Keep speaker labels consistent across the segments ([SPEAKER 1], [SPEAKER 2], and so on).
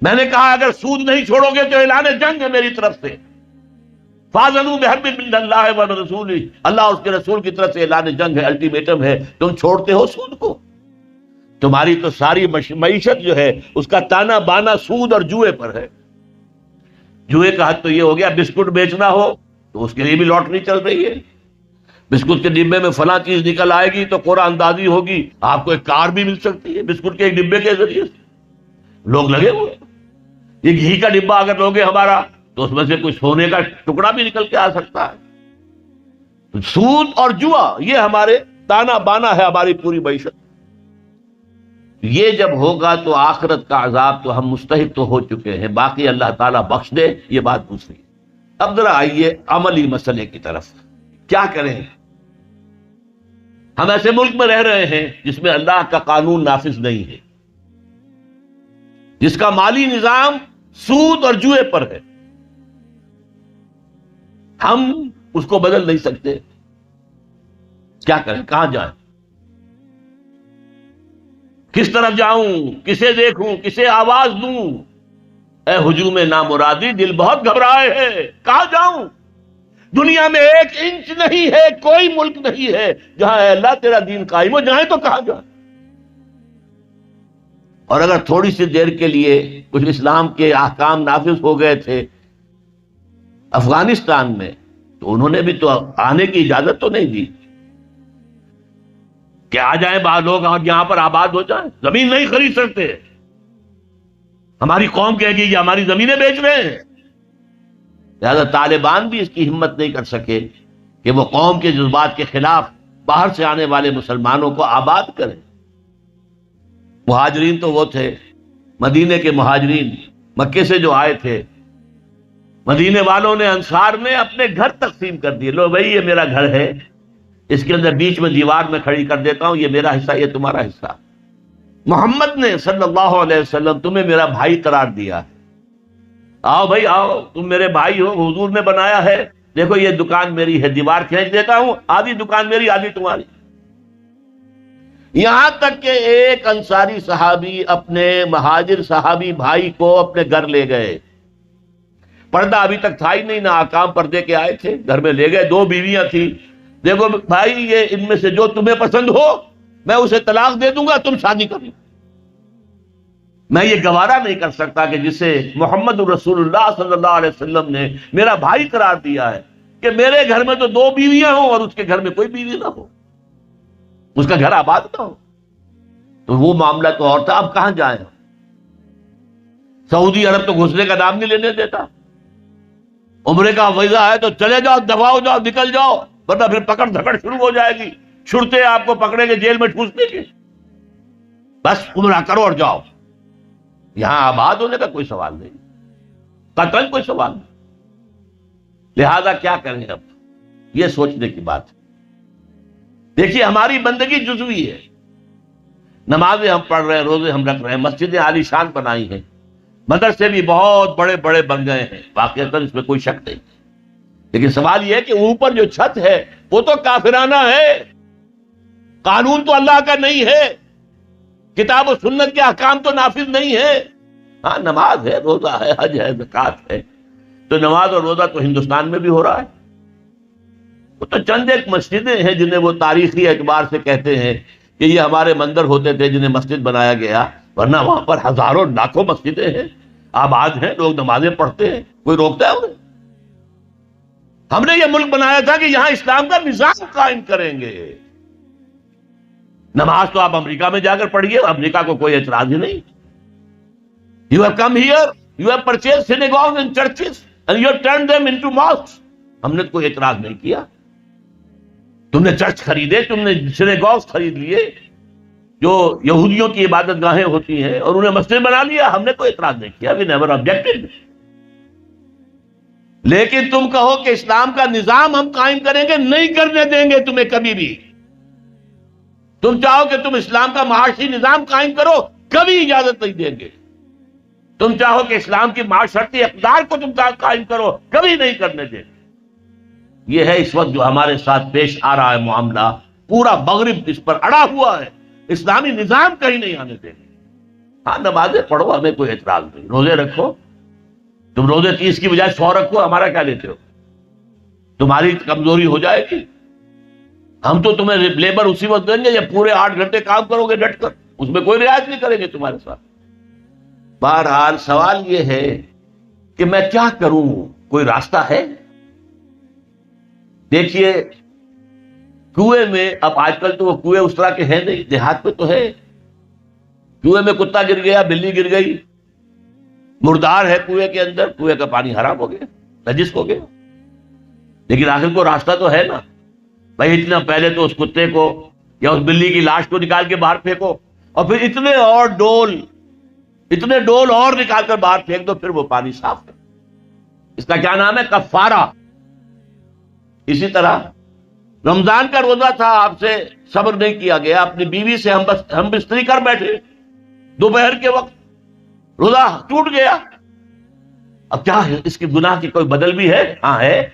[SPEAKER 1] میں نے کہا اگر سود نہیں چھوڑو گے تو اعلان جنگ ہے میری طرف سے. فاذنوا بحرب من اللہ ورسولہ، اللہ اور اس کے رسول کی طرف سے اعلان جنگ ہے، الٹیمیٹم ہے. تم چھوڑتے ہو سود کو. تمہاری تو ساری معیشت جو ہے اس کا تانا بانا سود اور جوئے پر ہے. جوئے کا حد تو یہ ہو گیا بسکٹ بیچنا ہو تو اس کے لیے بھی لاٹری چل رہی ہے. بسکٹ کے ڈبے میں فلاں چیز نکل آئے گی تو قرآن اندازی ہوگی، آپ کو ایک کار بھی مل سکتی ہے بسکٹ کے ایک ڈبے کے ذریعے سے. لوگ لگے ہوئے. یہ گھی کا ڈبا اگر لوگے ہمارا تو اس میں سے کوئی سونے کا ٹکڑا بھی نکل کے آ سکتا ہے. سود اور جوا یہ ہمارے تانا بانا ہے ہماری پوری معیشت. یہ جب ہوگا تو آخرت کا عذاب تو ہم مستحق تو ہو چکے ہیں، باقی اللہ تعالیٰ بخش دے یہ بات دوسری. اب ذرا آئیے عملی مسئلے کی طرف. کیا کریں؟ ہم ایسے ملک میں رہ رہے ہیں جس میں اللہ کا قانون نافذ نہیں ہے، جس کا مالی نظام سود اور جوئے پر ہے. ہم اس کو بدل نہیں سکتے. کیا کریں؟ کہاں جائیں؟ کس طرف جاؤں؟ کسے دیکھوں؟ کسے آواز دوں؟ اے ہجوم نامرادی دل بہت گھبرائے ہے. کہاں جاؤں؟ دنیا میں ایک انچ نہیں ہے، کوئی ملک نہیں ہے جہاں اے اللہ تیرا دین قائم ہو جائیں تو کہاں جائیں؟ اور اگر تھوڑی سی دیر کے لیے کچھ اسلام کے احکام نافذ ہو گئے تھے افغانستان میں تو انہوں نے بھی تو آنے کی اجازت تو نہیں دی کہ آ جائیں بعض لوگ اور یہاں پر آباد ہو جائیں. زمین نہیں خرید سکتے. ہماری قوم کہے گی کہ ہماری زمینیں بیچ رہے ہیں. لہذا طالبان بھی اس کی ہمت نہیں کر سکے کہ وہ قوم کے جذبات کے خلاف باہر سے آنے والے مسلمانوں کو آباد کریں. مہاجرین تو وہ تھے مدینے کے مہاجرین، مکے سے جو آئے تھے. مدینے والوں نے، انصار نے اپنے گھر تقسیم کر دیے. لو بھائی یہ میرا گھر ہے، اس کے اندر بیچ میں دیوار میں کھڑی کر دیتا ہوں، یہ میرا حصہ یہ تمہارا حصہ. محمد نے صلی اللہ علیہ وسلم تمہیں میرا بھائی قرار دیا ہے. آؤ بھائی آؤ، تم میرے بھائی ہو، حضور نے بنایا ہے. دیکھو یہ دکان میری ہے، دیوار کھینچ دیتا ہوں، آدھی دکان میری آدھی تمہاری. یہاں تک کہ ایک انصاری صحابی اپنے مہاجر صحابی بھائی کو اپنے گھر لے گئے. پردہ ابھی تک تھا ہی نہیں، نہ آکام پردے کے آئے تھے. گھر میں لے گئے، 2 بیویاں تھیں. دیکھو بھائی یہ ان میں سے جو تمہیں پسند ہو میں اسے طلاق دے دوں گا، تم شادی کر لو. میں یہ گوارا نہیں کر سکتا کہ جسے محمد رسول اللہ صلی اللہ علیہ وسلم نے میرا بھائی قرار دیا ہے کہ میرے گھر میں تو 2 بیویاں ہوں اور اس کے گھر میں کوئی بیوی نہ ہو، اس کا گھر آباد نہ ہو. تو وہ معاملہ تو اور تھا. اب کہاں جائیں؟ سعودی عرب تو گھسنے کا نام نہیں لینے دیتا. عمرے کا ویزا ہے تو چلے جاؤ، دفاع ہو جاؤ، نکل جاؤ، ورنہ پھر پکڑ دھکڑ شروع ہو جائے گی. چھڑتے آپ کو پکڑیں گے جیل میں ٹھوس دیں گے. بس عمرہ کرو اور جاؤ. یہاں آباد ہونے کا کوئی سوال نہیں، قطعاً کوئی سوال نہیں. لہذا کیا کریں؟ اب یہ سوچنے کی بات ہے. دیکھیے ہماری بندگی جزوی ہے. نمازیں ہم پڑھ رہے ہیں، روزے ہم رکھ رہے ہیں، مسجدیں عالی شان بنائی ہیں، مدرسے بھی بہت بڑے بڑے بن گئے ہیں، واقعتاً اس میں کوئی شک نہیں. لیکن سوال یہ ہے کہ اوپر جو چھت ہے وہ تو کافرانہ ہے. قانون تو اللہ کا نہیں ہے، کتاب و سنت کے احکام تو نافذ نہیں ہے. ہاں نماز ہے، روزہ ہے، حج ہے، زکوٰۃ ہے. تو نماز اور روزہ تو ہندوستان میں بھی ہو رہا ہے. وہ تو چند ایک مسجدیں ہیں جنہیں وہ تاریخی اعتبار سے کہتے ہیں کہ یہ ہمارے مندر ہوتے تھے جنہیں مسجد بنایا گیا، ورنہ وہاں پر ہزاروں لاکھوں مسجدیں ہیں، آباد ہیں، لوگ نمازیں پڑھتے ہیں. کوئی روکتا ہے انہیں؟ ہم نے یہ ملک بنایا تھا کہ یہاں اسلام کا نظام قائم کریں گے. نماز تو آپ امریکہ میں جا کر پڑھیے، امریکہ کو کوئی اعتراض ہی نہیں. You have come here, you have purchased synagogues and churches and you have turned them into mosques. ہم نے کوئی اعتراض نہیں کیا. تم نے چرچ خریدے، تم نے سینیگوگز خرید لیے جو یہودیوں کی عبادت گاہیں ہوتی ہیں، اور انہیں مسجد بنا لیا. ہم نے کوئی اعتراض نہیں کیا. We never objected. لیکن تم کہو کہ اسلام کا نظام ہم قائم کریں گے، نہیں کرنے دیں گے تمہیں کبھی بھی. تم چاہو کہ تم اسلام کا معاشی نظام قائم کرو، کبھی اجازت نہیں دیں گے. تم چاہو کہ اسلام کی معاشرتی اقدار کو تم قائم کرو، کبھی نہیں کرنے دیں گے. یہ ہے اس وقت جو ہمارے ساتھ پیش آ رہا ہے معاملہ. پورا مغرب اس پر اڑا ہوا ہے، اسلامی نظام کہیں نہیں آنے دیں گے. ہاں نمازیں پڑھو، ہمیں کوئی اعتراض نہیں، روزے رکھو، تم روزے 30 کی بجائے 100 رکھو، ہمارا کیا لیتے ہو؟ تمہاری کمزوری ہو جائے گی، ہم تو تمہیں لیبر اسی وقت دیں گے جب پورے 8 گھنٹے کام کرو گے ڈٹ کر، اس میں کوئی رعایت نہیں کریں گے تمہارے ساتھ۔ بہرحال سوال یہ ہے کہ میں کیا کروں، کوئی راستہ ہے؟ دیکھیے کنویں میں، اب آج کل تو وہ کنویں اس طرح کے ہیں نہیں، دیہات میں تو ہے، کنویں میں کتا گر گیا، بلی گر گئی، مردار ہے کنویں کے اندر، کنویں کا پانی حرام ہو گیا، نجس ہو گیا، لیکن آخر کو راستہ تو ہے نا بھائی، اتنا پہلے تو اس کتے کو یا اس بلی کی لاش کو نکال کے باہر پھینکو، اور پھر اتنے ڈول اور نکال کر باہر پھینک دو، پھر وہ پانی صاف ہے۔ اس کا کیا نام ہے؟ کفارہ۔ اسی طرح رمضان کا روزہ تھا، آپ سے صبر نہیں کیا گیا، اپنی بیوی سے ہم بستری کر بیٹھے دوپہر کے وقت، روزہ ٹوٹ گیا، اب کیا ہے؟ اس کے گناہ کی کوئی بدل بھی ہے؟ ہاں ہے،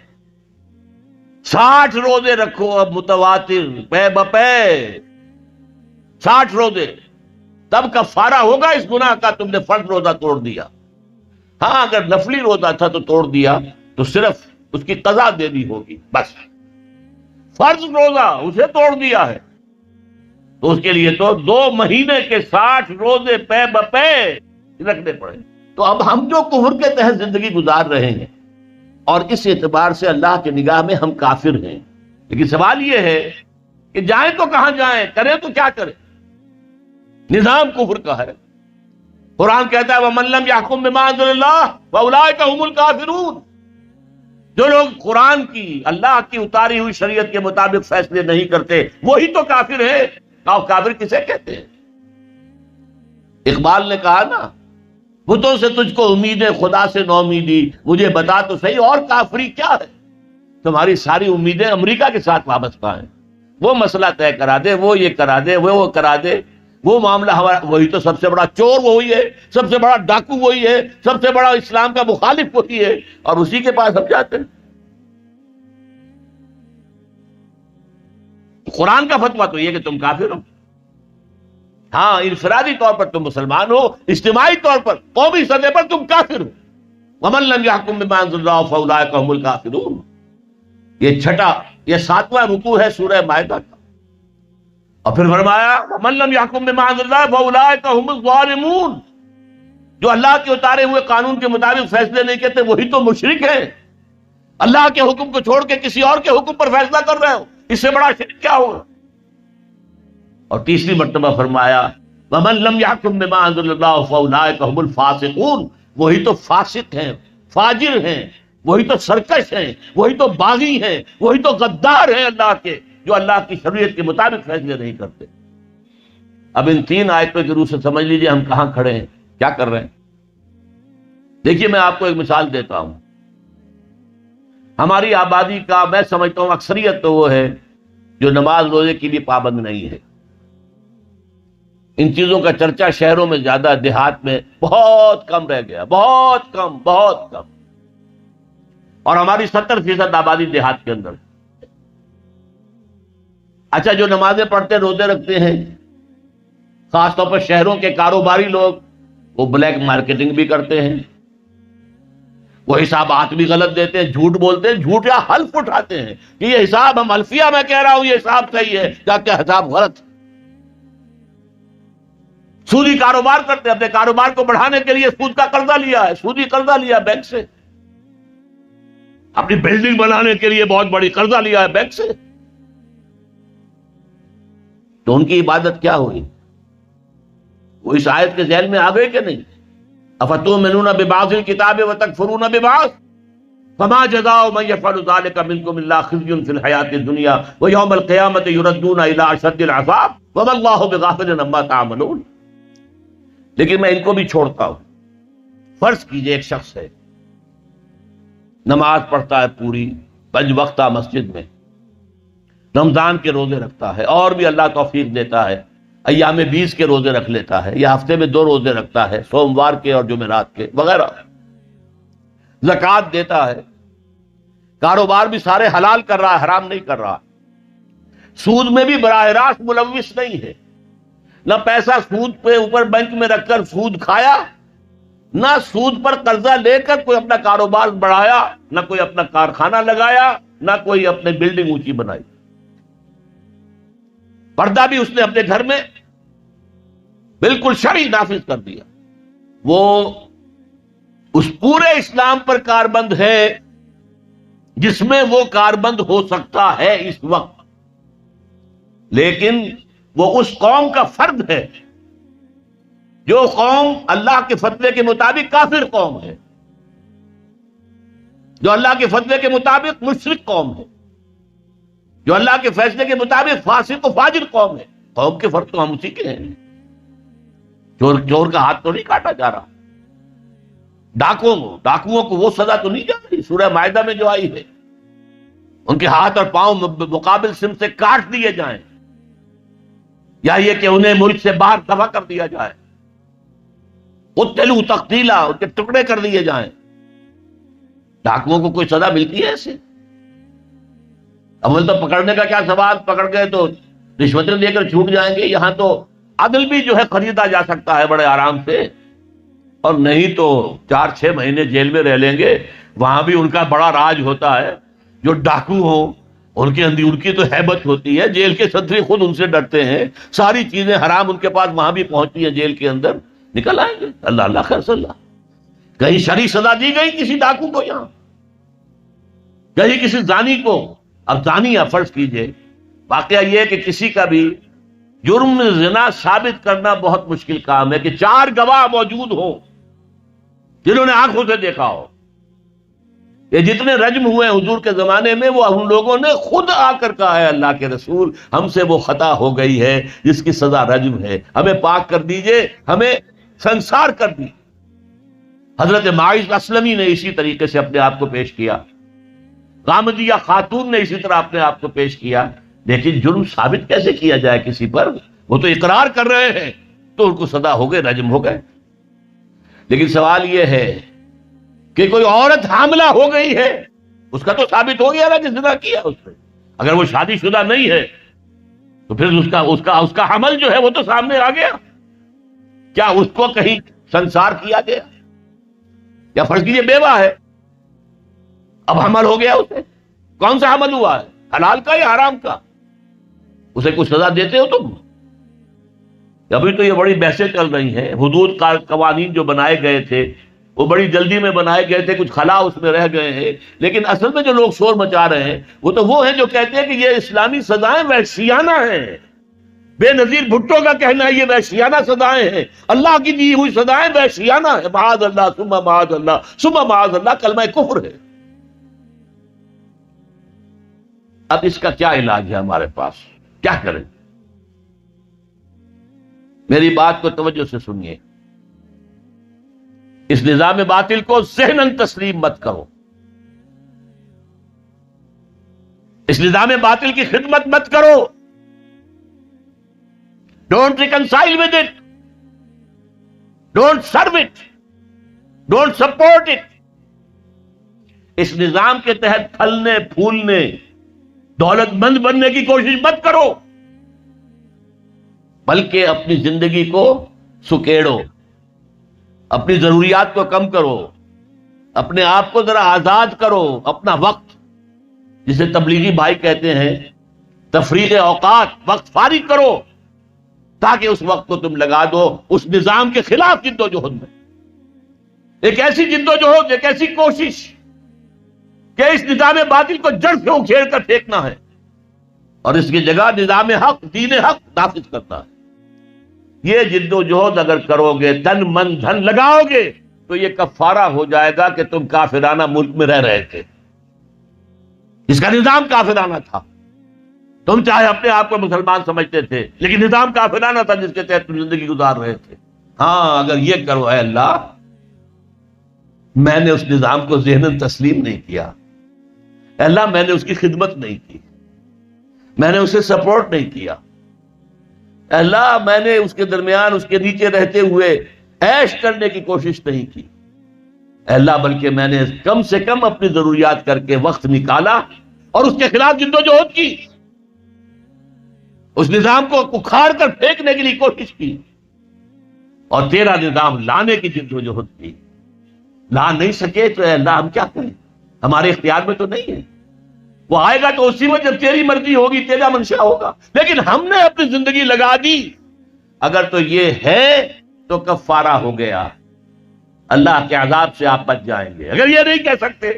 [SPEAKER 1] 60 روزے رکھو اب متواتر پے بپے، 60 روزے، تب کفارہ ہوگا اس گناہ کا، تم نے فرض روزہ توڑ دیا۔ ہاں اگر نفلی روزہ تھا تو توڑ دیا تو صرف اس کی قضا دینی ہوگی بس، فرض روزہ اسے توڑ دیا ہے تو اس کے لیے تو 2 مہینے کے 60 روزے پے بپے رکھنے پڑے۔ تو اب ہم جو کفر کے تحت زندگی گزار رہے ہیں، اور اس اعتبار سے اللہ کی نگاہ میں ہم کافر ہیں، لیکن سوال یہ ہے کہ جائیں تو کہاں جائیں، کریں تو کیا کریں؟ نظام کفر کا ہے، قرآن کہتا ہے وَمَن لَّمْ يَحْكُم بِمَا أَنزَلَ اللَّهُ فَأُولَٰئِكَ هُمُ الْكَافِرُونَ۔ جو لوگ قرآن کی، اللہ کی اتاری ہوئی شریعت کے مطابق فیصلے نہیں کرتے، وہی تو کافر ہے۔ کافر کسے کہتے ہیں؟ اقبال نے کہا نا، بتوں سے تجھ کو امید ہے، خدا سے نو امیدی، مجھے بتا تو صحیح اور کافری کیا ہے؟ تمہاری ساری امیدیں امریکہ کے ساتھ وابستہ ہیں، وہ مسئلہ طے کرا دے، وہ یہ کرا دے، وہ کرا دے، وہ معاملہ ہمارا، وہی تو سب سے بڑا چور وہی ہے، سب سے بڑا ڈاکو وہی ہے، سب سے بڑا اسلام کا مخالف وہی ہے، اور اسی کے پاس ہم جاتے ہیں۔ قرآن کا فتویٰ تو یہ کہ تم کافر ہو، ہاں انفرادی طور پر تم مسلمان ہو، اجتماعی طور پر قومی سطح پر تم کافر ہو۔ وَمَن لَّمْ يَحْكُم بِمَا أَنزَلَ اللَّهُ فَأُولَٰئِكَ هُمُ الْكَافِرُونَ۔ یہ 7واں رکوع ہے سورہ مائدہ کا، اور پھر فرمایا وَمَن لَّمْ يَحْكُم بِمَا أَنزَلَ اللَّهُ فَأُولَٰئِكَ هُمُ الظَّالِمُونَ۔ جو اللہ کے اتارے ہوئے قانون کے مطابق فیصلے نہیں کرتے وہی تو مشرک ہیں، اللہ کے حکم کو چھوڑ کے کسی اور کے حکم پر فیصلہ کر رہے ہو، اس سے بڑا شرک کیا ہوگا؟ اور تیسری مرتبہ فرمایا وَمَن لَّمْ يَحْكُم بِمَا أَنزَلَ اللَّهُ فَأُولَٰئِكَ هُمُ الْفَاسِقُونَ۔ وہی تو فاسق ہیں، فاجر ہیں، وہی تو سرکش ہیں، وہی تو باغی ہیں، وہی تو غدار ہیں اللہ کے، جو اللہ کی شریعت کے مطابق فیصلے نہیں کرتے۔ اب ان 3 آیتوں کی روح سے سمجھ لیجئے ہم کہاں کھڑے ہیں، کیا کر رہے ہیں۔ دیکھیے میں آپ کو ایک مثال دیتا ہوں، ہماری آبادی کا میں سمجھتا ہوں اکثریت تو وہ ہے جو نماز روزے کی بھی پابند نہیں ہے۔ ان چیزوں کا چرچا شہروں میں زیادہ، دیہات میں بہت کم رہ گیا، بہت کم، بہت کم، اور ہماری 70% آبادی دیہات کے اندر۔ اچھا جو نمازیں پڑھتے روزے رکھتے ہیں، خاص طور پر شہروں کے کاروباری لوگ، وہ بلیک مارکیٹنگ بھی کرتے ہیں، وہ حسابات بھی غلط دیتے ہیں، جھوٹ بولتے ہیں، جھوٹ یا حلف اٹھاتے ہیں کہ یہ حساب ہم حلفیہ میں کہہ رہا ہوں یہ حساب صحیح ہے، کیا حساب غلط ہے۔ سودی کاروبار کرتے ہیں، اپنے کاروبار کو بڑھانے کے لیے سود کا قرضہ لیا ہے، سودی قرضہ لیا بینک سے، اپنی بلڈنگ بنانے کے لیے بہت بڑی قرضہ لیا ہے بینک سے، تو ان کی عبادت کیا ہوئی؟ وہ اس آیت کے ذہن میں آ گئے کہ نہیں؟ افتؤمنون ببعض الکتاب وتکفرون ببعض فما جزاء من يفعل ذلك منكم الا خزي في الحياة الدنيا ويوم القيامة يردون الى اشد العذاب وما الله بغافل عما تعملون۔ لیکن میں ان کو بھی چھوڑتا ہوں۔ فرض کیجئے ایک شخص ہے، نماز پڑھتا ہے پوری 5 وقتہ مسجد میں، رمضان کے روزے رکھتا ہے، اور بھی اللہ توفیق دیتا ہے ایام 20 کے روزے رکھ لیتا ہے، یا ہفتے میں 2 روزے رکھتا ہے، سوموار کے اور جمعرات کے وغیرہ، زکوٰۃ دیتا ہے، کاروبار بھی سارے حلال کر رہا ہے، حرام نہیں کر رہا، سود میں بھی براہ راست ملوث نہیں ہے، نہ پیسہ سود پہ اوپر بینک میں رکھ کر سود کھایا، نہ سود پر قرضہ لے کر کوئی اپنا کاروبار بڑھایا، نہ کوئی اپنا کارخانہ لگایا، نہ کوئی اپنے بلڈنگ اونچی بنائی۔ پردہ بھی اس نے اپنے گھر میں بالکل شرعی نافذ کر دیا۔ وہ اس پورے اسلام پر کاربند ہے جس میں وہ کاربند ہو سکتا ہے اس وقت، لیکن وہ اس قوم کا فرد ہے جو قوم اللہ کے فتوے کے مطابق کافر قوم ہے، جو اللہ کے فتوے کے مطابق مشرک قوم ہے، جو اللہ کے فیصلے کے مطابق فاسق و فاجر قوم ہے۔ قوم کے فرد تو ہم اسی کے ہیں۔ چور کا ہاتھ تو نہیں کاٹا جا رہا، ڈاکوؤں کو وہ سزا تو نہیں جا رہی سورہ مائدہ میں جو آئی ہے، ان کے ہاتھ اور پاؤں مقابل سمت سے کاٹ دیے جائیں، یا یہ کہ انہیں ملک سے باہر دفع کر دیا جائے، قتلوا تقتیلا، ان کے ٹکڑے کر دیے جائیں۔ ڈاکوؤں کو کوئی سزا ملتی ہے ایسے؟ اول تو پکڑنے کا کیا سوال، پکڑ گئے تو رشوتیں دے کر چھوٹ جائیں گے۔ یہاں تو عدل بھی جو ہے خریدا جا سکتا ہے بڑے آرام سے، اور نہیں تو 4-6 مہینے جیل میں رہ لیں گے۔ وہاں بھی ان کا بڑا راج ہوتا ہے، جو ڈاکو ہوں ان کی تو ہیبت ہوتی ہے، جیل کے صدری خود ان سے ڈرتے ہیں، ساری چیزیں حرام ان کے پاس وہاں بھی پہنچتی ہیں، جیل کے اندر نکل آئیں گے۔ اللہ خیر صلی اللہ، کہیں شرعی سزا دی گئی کسی ڈاکو کو؟ یہاں کہیں کسی زانی کو؟ اب زانی فرض کیجئے، واقعہ یہ ہے کہ کسی کا بھی جرم زنا ثابت کرنا بہت مشکل کام ہے کہ 4 گواہ موجود ہوں جنہوں نے آنکھوں سے دیکھا ہو۔ یہ جتنے رجم ہوئے حضور کے زمانے میں، وہ ہم لوگوں نے خود آ کر کہا ہے اللہ کے رسول ہم سے وہ خطا ہو گئی ہے جس کی سزا رجم ہے، ہمیں پاک کر دیجئے، ہمیں سنسار کر دی۔ حضرت معاذ اسلمی نے اسی طریقے سے اپنے آپ کو پیش کیا، غامدیہ خاتون نے اسی طرح اپنے آپ کو پیش کیا، لیکن جرم ثابت کیسے کیا جائے کسی پر؟ وہ تو اقرار کر رہے ہیں تو ان کو سزا ہو گئے، رجم ہو گئے۔ لیکن سوال یہ ہے کہ کوئی عورت حاملہ ہو گئی ہے، اس کا تو ثابت ہو گیا نا کہ زنا کیا اس نے۔ اگر وہ شادی شدہ نہیں ہے تو پھر اس کا حمل جو ہے وہ تو سامنے آ گیا، کیا اس کو کہیں سنسار کیا گیا؟ یا فرض کیجیے بیوہ ہے، اب حمل ہو گیا اسے، کون سا حمل ہوا ہے، حلال کا یا حرام کا؟ اسے کچھ سزا دیتے ہو تم؟ ابھی تو یہ بڑی بحثیں چل رہی ہیں، حدود قوانین جو بنائے گئے تھے وہ بڑی جلدی میں بنائے گئے تھے، کچھ خلا اس میں رہ گئے ہیں، لیکن اصل میں جو لوگ شور مچا رہے ہیں وہ ہیں جو کہتے ہیں کہ یہ اسلامی سزائیں وحشیانہ ہیں۔ بے نظیر بھٹو کا کہنا ہے یہ وحشیانہ سزائیں ہیں، اللہ کی دی ہوئی سزائیں وحشیانہ ہیں، معاذ اللہ ثم معاذ اللہ ثم معاذ اللہ، کلمہ کفر ہے۔ اب اس کا کیا علاج ہے ہمارے پاس؟ کیا کریں؟ میری بات کو توجہ سے سنیے، اس نظام باطل کو ذہناً تسلیم مت کرو، اس نظام باطل کی خدمت مت کرو، don't reconcile with it, don't serve it, don't support it. اس نظام کے تحت پھلنے پھولنے دولت مند بننے کی کوشش مت کرو، بلکہ اپنی زندگی کو سکیڑو، اپنی ضروریات کو کم کرو، اپنے آپ کو ذرا آزاد کرو، اپنا وقت جسے تبلیغی بھائی کہتے ہیں تفریغ اوقات، وقت فارغ کرو تاکہ اس وقت کو تم لگا دو اس نظام کے خلاف جدوجہد میں۔ ایک ایسی جدوجہد، ایک ایسی کوشش کہ اس نظام باطل کو جڑ سے اکھیڑ کر پھینکنا ہے اور اس کی جگہ نظام حق، دین حق نافذ کرنا ہے۔ یہ جدوجہد اگر کرو گے، تن من دھن لگاؤ گے، تو یہ کفارہ ہو جائے گا کہ تم کافرانہ ملک میں رہ رہے تھے، اس کا نظام کافرانہ تھا، تم چاہے اپنے آپ کو مسلمان سمجھتے تھے لیکن نظام کافرانہ تھا جس کے تحت تم زندگی گزار رہے تھے۔ ہاں اگر یہ کرو، اے اللہ میں نے اس نظام کو ذہناً تسلیم نہیں کیا، اے اللہ میں نے اس کی خدمت نہیں کی، میں نے اسے سپورٹ نہیں کیا، اے اللہ میں نے اس کے درمیان اس کے نیچے رہتے ہوئے عیش کرنے کی کوشش نہیں کی، اے اللہ بلکہ میں نے کم سے کم اپنی ضروریات کر کے وقت نکالا اور اس کے خلاف جدوجہد کی، اس نظام کو اکھاڑ کر پھینکنے کے لیے کوشش کی، اور تیرا نظام لانے کی جدوجہد کی. لا نہیں سکے تو اے اللہ ہم کیا کریں، ہمارے اختیار میں تو نہیں ہے. وہ آئے گا تو اسی وقت جب تیری مرضی ہوگی، تیرا منشا ہوگا. لیکن ہم نے اپنی زندگی لگا دی. اگر تو یہ ہے تو کفارہ ہو گیا، اللہ کے عذاب سے آپ بچ جائیں گے. اگر یہ نہیں کہہ سکتے،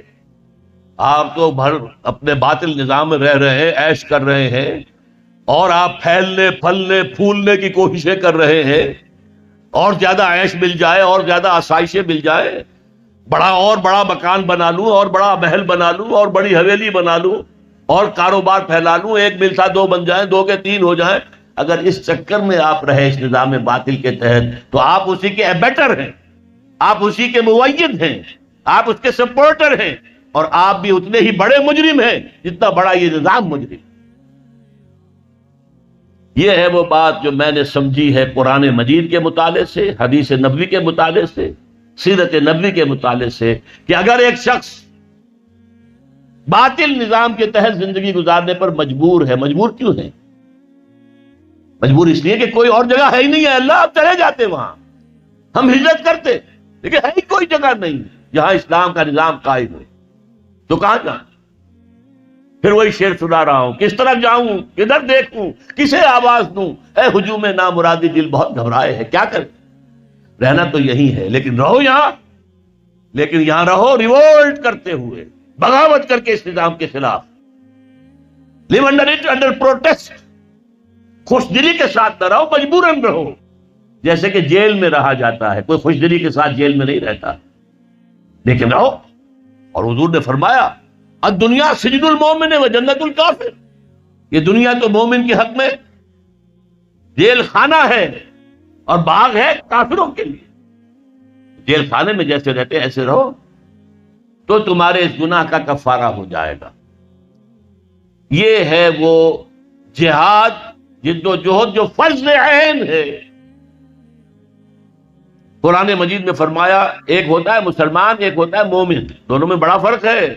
[SPEAKER 1] آپ تو بھر اپنے باطل نظام میں رہ رہے ہیں، عیش کر رہے ہیں، اور آپ پھیلنے پھلنے پھولنے کی کوششیں کر رہے ہیں، اور زیادہ عیش مل جائے اور زیادہ آسائشیں مل جائے، بڑا مکان بنا لوں، اور بڑا محل بنا لوں، اور بڑی حویلی بنا لوں، اور کاروبار پھیلا لوں، ایک مل تھا 2 بن جائیں، 2 کے 3 ہو جائیں. اگر اس چکر میں آپ رہے اس نظام باطل کے تحت، تو آپ اسی کے ایبیٹر ہیں، آپ اسی کے مؤید ہیں، آپ اس کے سپورٹر ہیں، اور آپ بھی اتنے ہی بڑے مجرم ہیں جتنا بڑا یہ نظام مجرم. یہ ہے وہ بات جو میں نے سمجھی ہے قرآن مجید کے مطالعے سے، حدیث نبوی کے مطالعے سے، سیرت نبوی کے مطالعے سے، کہ اگر ایک شخص باطل نظام کے تحت زندگی گزارنے پر مجبور ہے، مجبور کیوں ہے؟ مجبور اس لیے کہ کوئی اور جگہ ہے ہی نہیں ہے. اللہ آپ چلے جاتے وہاں، ہم ہجرت کرتے، لیکن ہے ہی کوئی جگہ نہیں جہاں اسلام کا نظام قائم ہے. تو کہاں جائیں؟ پھر وہی شعر سنا رہا ہوں، کس طرف جاؤں، کدھر دیکھوں، کسے آواز دوں، اے ہجوم نامرادی دل بہت گھبرائے ہے. کیا کریں، رہنا تو یہی ہے، لیکن رہو یہاں، لیکن یہاں رہو ریوولٹ کرتے ہوئے، بغاوت کر کے اس نظام کے خلاف. لیو انڈر اٹ انڈر پروٹیسٹ. خوش دلی کے ساتھ نہ رہو، مجبوراً رہو. جیسے کہ جیل میں رہا جاتا ہے، کوئی خوش دلی کے ساتھ جیل میں نہیں رہتا، لیکن رہو. اور حضور نے فرمایا الدنیا سجن المومن و جنت الکافر. یہ دنیا تو مومن کے حق میں جیل خانہ ہے اور باغ ہے کافروں کے لیے. جیل خانے میں جیسے رہتے ایسے رہو، تو تمہارے اس گناہ کا کفارہ ہو جائے گا. یہ ہے وہ جہاد، جد و جہد جو فرض عین ہے. قرآن مجید میں فرمایا ایک ہوتا ہے مسلمان، ایک ہوتا ہے مومن، دونوں میں بڑا فرق ہے.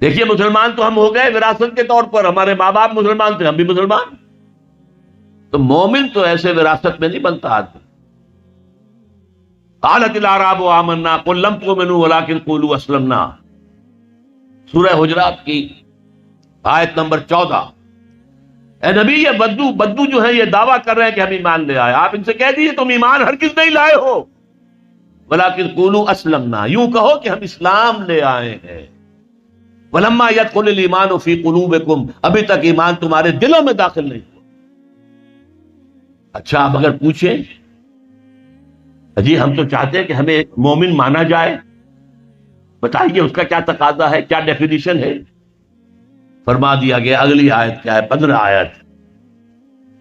[SPEAKER 1] دیکھیے مسلمان تو ہم ہو گئے وراثت کے طور پر، ہمارے ماں باپ مسلمان تھے، ہم بھی مسلمان. تو مومن تو ایسے وراثت میں نہیں بنتا آدمی. قالت الاعراب آمنا قل لم تؤمنوا ولكن قولوا اسلمنا، سورہ حجرات کی آیت نمبر 14. اے نبی یہ بدو جو ہیں یہ دعویٰ کر رہے ہیں کہ ہم ایمان لے آئے. آپ ان سے کہہ دیجیے تم ایمان ہرگز نہیں لائے ہو، ولکن قولوا اسلمنا، یوں کہو کہ ہم اسلام لے آئے ہیں. ولما يدخل الايمان في قلوبكم، ابھی تک ایمان تمہارے دلوں میں داخل نہیں ہوا. اچھا آپ اگر پوچھیں جی ہم تو چاہتے ہیں کہ ہمیں مومن مانا جائے، بتائیے اس کا کیا تقاضا ہے، کیا ڈیفینیشن ہے؟ فرما دیا گیا اگلی آیت کیا ہے، 15 آیت.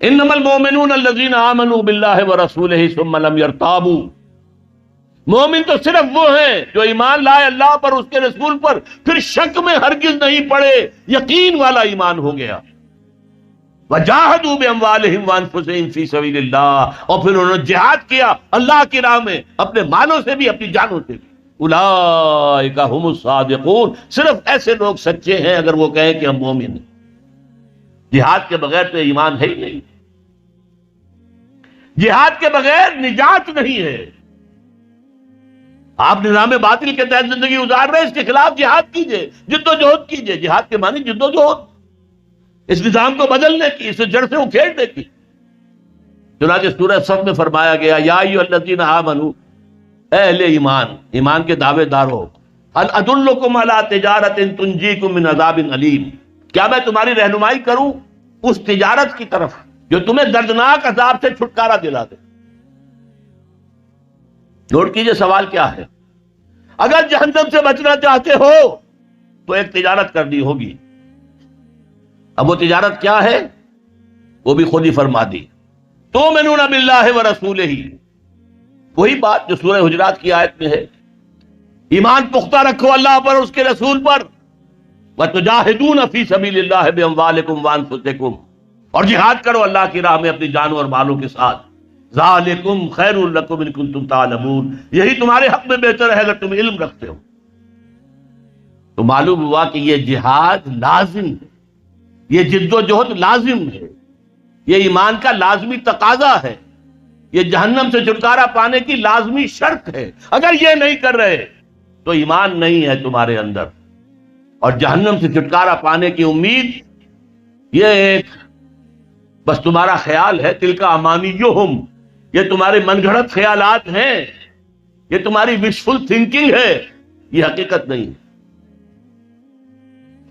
[SPEAKER 1] انما المؤمنون الذين آمنوا بالله ورسوله ثم لم يرتابوا. مومن تو صرف وہ ہیں جو ایمان لائے اللہ پر، اس کے رسول پر، پھر شک میں ہرگز نہیں پڑے، یقین والا ایمان ہو گیا. وجاہدوا باموالہم وانفسہم فی سبیل اللہ، اور پھر انہوں نے جہاد کیا اللہ کی راہ میں، اپنے مالوں سے بھی اپنی جانوں سے بھی. اولئک ھم الصادقون، صرف ایسے لوگ سچے ہیں اگر وہ کہیں کہ ہم مومن ہیں. جہاد کے بغیر تو ایمان ہے ہی نہیں، جہاد کے بغیر نجات نہیں ہے. آپ نظام باطل کے تحت زندگی گزار رہے ہیں، اس کے خلاف جہاد کیجئے، جد و جہد کیجئے. جہاد کے معنی جد و جہد، اس نظام کو بدلنے کی، اسے جڑ سے اکھیڑنے کی. چنانچہ سورہ صف میں فرمایا گیا یا ایھا الذین آمنوا، اے اہل ایمان، ایمان کے دعوے دارو، هل ادلکم علی تجارۃ تنجیکم من عذاب علیم، کیا میں تمہاری رہنمائی کروں اس تجارت کی طرف جو تمہیں دردناک عذاب سے چھٹکارا دلا دے. نوٹ کیجئے سوال کیا ہے. اگر جہنم سے بچنا چاہتے ہو تو ایک تجارت کرنی ہوگی. اب وہ تجارت کیا ہے وہ بھی خود ہی فرما دی. تؤمنون باللہ ورسولہ، وہی بات جو سورہ حجرات کی آیت میں ہے. ایمان پختہ رکھو اللہ پر، اس کے رسول پر. وتجاہدون فی سبیل اللہ باموالکم وانفسکم، اور جہاد کرو اللہ کی راہ میں اپنی جانوں اور مالوں کے ساتھ. ذالکم خیر لکم ان کنتم تعلمون، یہی تمہارے حق میں بہتر ہے اگر تم علم رکھتے ہو. تو معلوم ہوا کہ یہ جہاد لازم ہے. یہ جد و جہد لازم ہے، یہ ایمان کا لازمی تقاضا ہے، یہ جہنم سے چھٹکارا پانے کی لازمی شرط ہے۔ اگر یہ نہیں کر رہے تو ایمان نہیں ہے تمہارے اندر، اور جہنم سے چھٹکارا پانے کی امید یہ ایک بس تمہارا خیال ہے، تلک امانیہم، یہ تمہارے من گھڑت خیالات ہیں، یہ تمہاری وشفل تھنکنگ ہے، یہ حقیقت نہیں ہے۔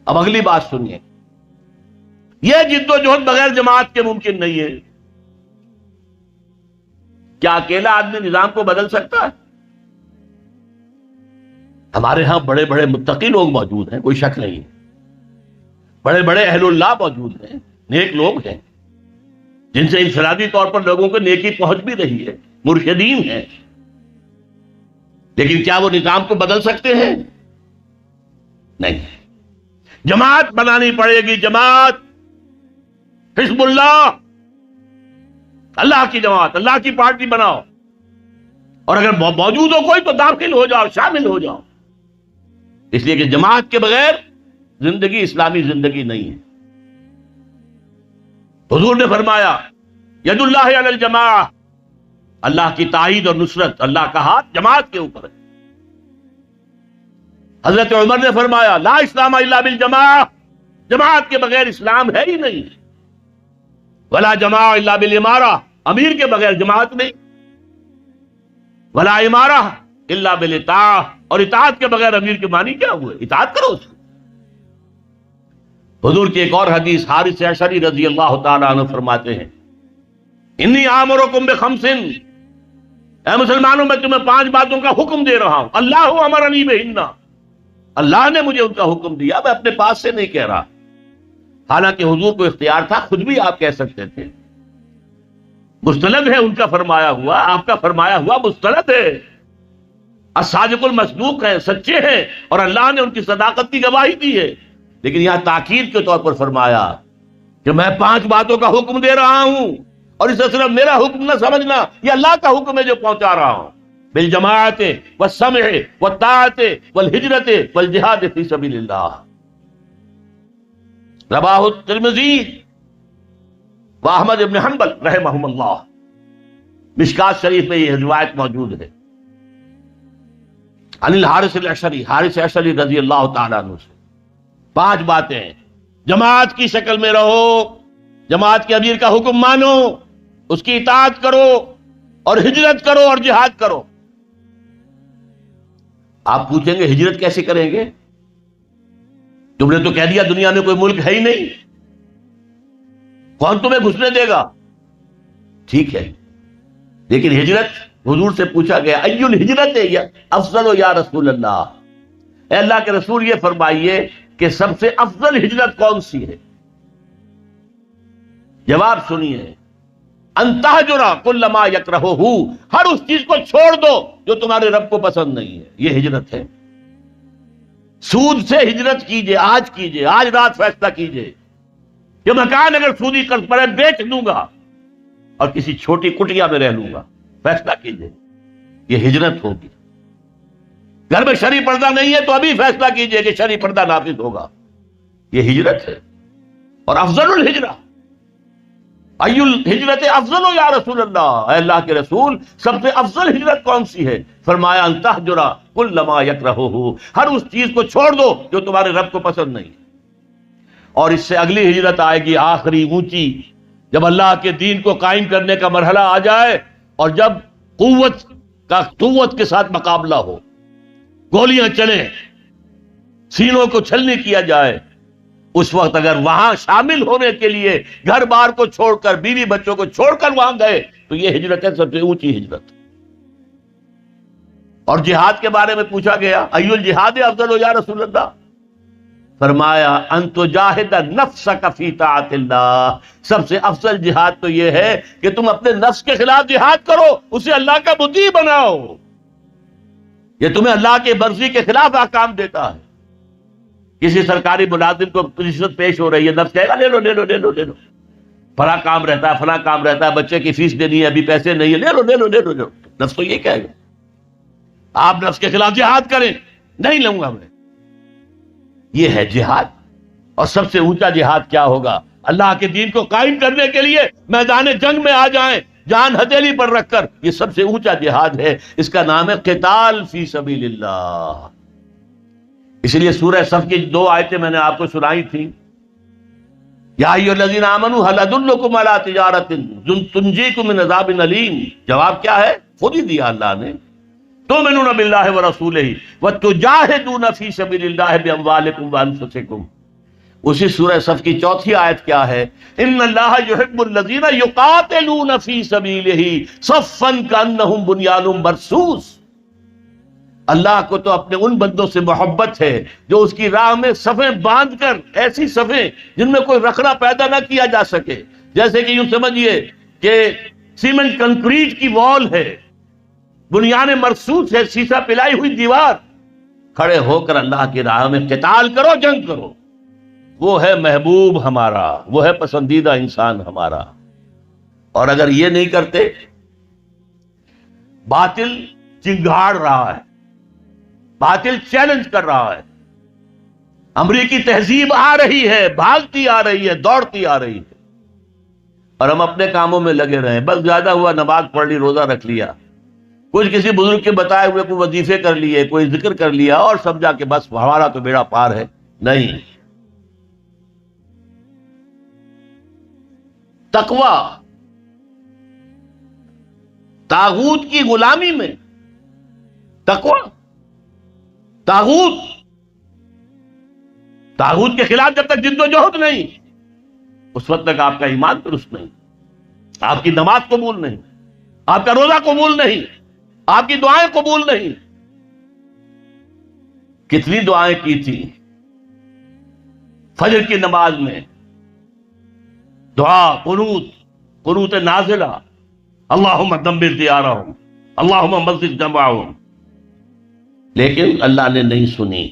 [SPEAKER 1] اب اگلی بات سنیے، یہ جد و جہد بغیر جماعت کے ممکن نہیں ہے۔ کیا اکیلا آدمی نظام کو بدل سکتا ہے؟ ہمارے ہاں بڑے بڑے متقی لوگ موجود ہیں، کوئی شک نہیں ہے، بڑے بڑے اہل اللہ موجود ہیں، نیک لوگ ہیں جن سے انفرادی طور پر لوگوں کو نیکی پہنچ بھی رہی ہے، مرشدین ہیں، لیکن کیا وہ نظام کو بدل سکتے ہیں؟ نہیں۔ جماعت بنانی پڑے گی، جماعت، حزب اللہ، اللہ کی جماعت، اللہ کی پارٹی بناؤ، اور اگر موجود ہو کوئی تو داخل ہو جاؤ، شامل ہو جاؤ، اس لیے کہ جماعت کے بغیر زندگی اسلامی زندگی نہیں ہے۔ حضور نے فرمایا ید اللہ علی الجماعہ، اللہ کی تائید اور نصرت، اللہ کا ہاتھ جماعت کے اوپر ہے۔ حضرت عمر نے فرمایا لا اسلام الا بالجماعہ، جماعت کے بغیر اسلام ہے ہی نہیں، ولا جماعہ الا بالامارہ، امیر کے بغیر جماعت نہیں، ولا امارہ الا بالاطاعہ، اور اطاعت کے بغیر امیر کے معنی کیا ہوئے؟ اطاعت کرو اس کی۔ حضور کی ایک اور حدیث حارث اشعری رضی اللہ تعالیٰ عنہ فرماتے ہیں انی آمرکم بخمس، اے مسلمانوں میں تمہیں 5 باتوں کا حکم دے رہا ہوں، اللہ امرنی بہن، اللہ نے مجھے ان کا حکم دیا، میں اپنے پاس سے نہیں کہہ رہا، حالانکہ حضور کو اختیار تھا، خود بھی آپ کہہ سکتے تھے، مستند ہے ان کا فرمایا ہوا، آپ کا فرمایا ہوا مستند ہے، الصادق المصدوق ہیں، سچے ہیں، اور اللہ نے ان کی صداقت کی گواہی دی ہے، لیکن یہاں تاکید کے طور پر فرمایا کہ میں 5 باتوں کا حکم دے رہا ہوں، اور اسے صرف میرا حکم نہ سمجھنا، یہ اللہ کا حکم ہے جو پہنچا رہا ہوں، بالجماعت والسمع والطاعت والہجرت والجہاد فی سبیل اللہ، رواہ الترمذی واحمد بن حنبل رحمہم اللہ، مشکات شریف میں یہ روایت موجود ہے، عن الحارث الاشعری، حارث اشعری رضی اللہ تعالیٰ عنہ سے 5 باتیں ہیں، جماعت کی شکل میں رہو، جماعت کے امیر کا حکم مانو، اس کی اطاعت کرو، اور ہجرت کرو اور جہاد کرو۔ آپ پوچھیں گے ہجرت کیسے کریں گے؟ تم نے تو کہہ دیا دنیا میں کوئی ملک ہے ہی نہیں، کون تمہیں گھسنے دے گا؟ ٹھیک ہے، لیکن ہجرت، حضور سے پوچھا گیا ای الہجرت افضل یا رسول اللہ، اے اللہ کے رسول یہ فرمائیے کہ سب سے افضل ہجرت کون سی ہے؟ جواب سنیے، ان تہجر کل ما یکرہہ، ہر اس چیز کو چھوڑ دو جو تمہارے رب کو پسند نہیں ہے، یہ ہجرت ہے۔ سود سے ہجرت کیجئے، آج رات فیصلہ کیجئے کہ مکان اگر سودی قرض پڑے بیچ دوں گا اور کسی چھوٹی کٹیا میں رہ لوں گا، فیصلہ کیجئے، یہ ہجرت ہوگی۔ گھر میں شرعی پردہ نہیں ہے تو ابھی فیصلہ کیجئے کہ شرعی پردہ نافذ ہوگا، یہ ہجرت ہے۔ اور افضل الہجرہ، ای الہجرت افضل یا رسول اللہ، اے اللہ کے رسول سب سے افضل ہجرت کون سی ہے؟ فرمایا ان تہجر کل ما یکرہہ، ہر اس چیز کو چھوڑ دو جو تمہارے رب کو پسند نہیں۔ اور اس سے اگلی ہجرت آئے گی آخری اونچی، جب اللہ کے دین کو قائم کرنے کا مرحلہ آ جائے، اور جب قوت کے ساتھ مقابلہ ہو، گولیاں چلیں، سینوں کو چھلنی کیا جائے، اس وقت اگر وہاں شامل ہونے کے لیے گھر بار کو چھوڑ کر، بیوی بچوں کو چھوڑ کر وہاں گئے تو یہ ہجرت ہے، سب سے اونچی ہجرت۔ اور جہاد کے بارے میں پوچھا گیا ای الجہاد افضل یا رسول اللہ، فرمایا ان تجاہد نفسک فی طاعت اللہ، سب سے افضل جہاد تو یہ ہے کہ تم اپنے نفس کے خلاف جہاد کرو، اسے اللہ کا مطیع بناؤ، یہ تمہیں اللہ کے مرضی کے خلاف احکام دیتا ہے۔ کسی سرکاری ملازم کو رشوت پیش ہو رہی ہے، نفس کہے گا لے لو لے لو لے لو لے لو، فلاں کام رہتا ہے فلاں کام رہتا ہے، بچے کی فیس دینی ہے ابھی پیسے نہیں ہے، لے لو لے لو لے لو لے لو، نفس تو یہ کہے گا۔ آپ نفس کے خلاف جہاد کریں، نہیں لوں گا میں، یہ ہے جہاد۔ اور سب سے اونچا جہاد کیا ہوگا؟ اللہ کے دین کو قائم کرنے کے لیے میدان جنگ میں آ جائیں، جان ہتھیلی پر رکھ کر، یہ سب سے اونچا جہاد ہے، اس کا نام ہے قتال فی سبیل اللہ۔ اس لیے سورہ صف کی 2 آیتیں میں نے آپ کو سنائی تھی، یا ایھا الذین آمنوا ھل ادلکم علی تجارۃ تنجیکم من عذاب علیم۔ جواب کیا ہے؟ خود ہی دیا اللہ نے، تؤمنون باللہ ورسولہ وتجاہدون فی سبیل اللہ باموالکم وانفسکم۔ اسی سورہ صف کی 4 آیت کیا ہے؟ ان اللہ یحب الذین یقاتلون فی سبیلہ صفا کانہم بنیان مرصوص۔ اللہ کو تو اپنے ان بندوں سے محبت ہے جو اس کی راہ میں صفیں باندھ کر، ایسی صفیں جن میں کوئی رخنا پیدا نہ کیا جا سکے، جیسے کہ یوں سمجھیے کہ سیمنٹ کنکریٹ کی وال ہے، بنیان مرصوص ہے، سیسا پلائی ہوئی دیوار، کھڑے ہو کر اللہ کی راہ میں قتال کرو، جنگ کرو۔ وہ ہے محبوب ہمارا، وہ ہے پسندیدہ انسان ہمارا۔ اور اگر یہ نہیں کرتے، باطل چنگھاڑ رہا ہے، باطل چیلنج کر رہا ہے، امریکی تہذیب آ رہی ہے، بھاگتی آ رہی ہے، دوڑتی آ رہی ہے، اور ہم اپنے کاموں میں لگے رہے، بس زیادہ ہوا نماز پڑھ لی، روزہ رکھ لیا، کچھ کسی بزرگ کے بتائے ہوئے کوئی وظیفے کر لیے، کوئی ذکر کر لیا، اور سمجھا کہ بس ہمارا تو بیڑا پار ہے۔ نہیں، تقوی طاغوت کی غلامی میں، تقوی طاغوت کے خلاف جب تک جد و جہد نہیں، اس وقت تک آپ کا ایمان درست نہیں، آپ کی نماز قبول نہیں، آپ کا روزہ قبول نہیں، آپ کی دعائیں قبول نہیں۔ کتنی دعائیں کی تھی فجر کی نماز میں، دعا، قنوت نازلہ، اللہم دمر دیارہم، اللہم مزق جمعہم، لیکن اللہ نے نہیں سنی،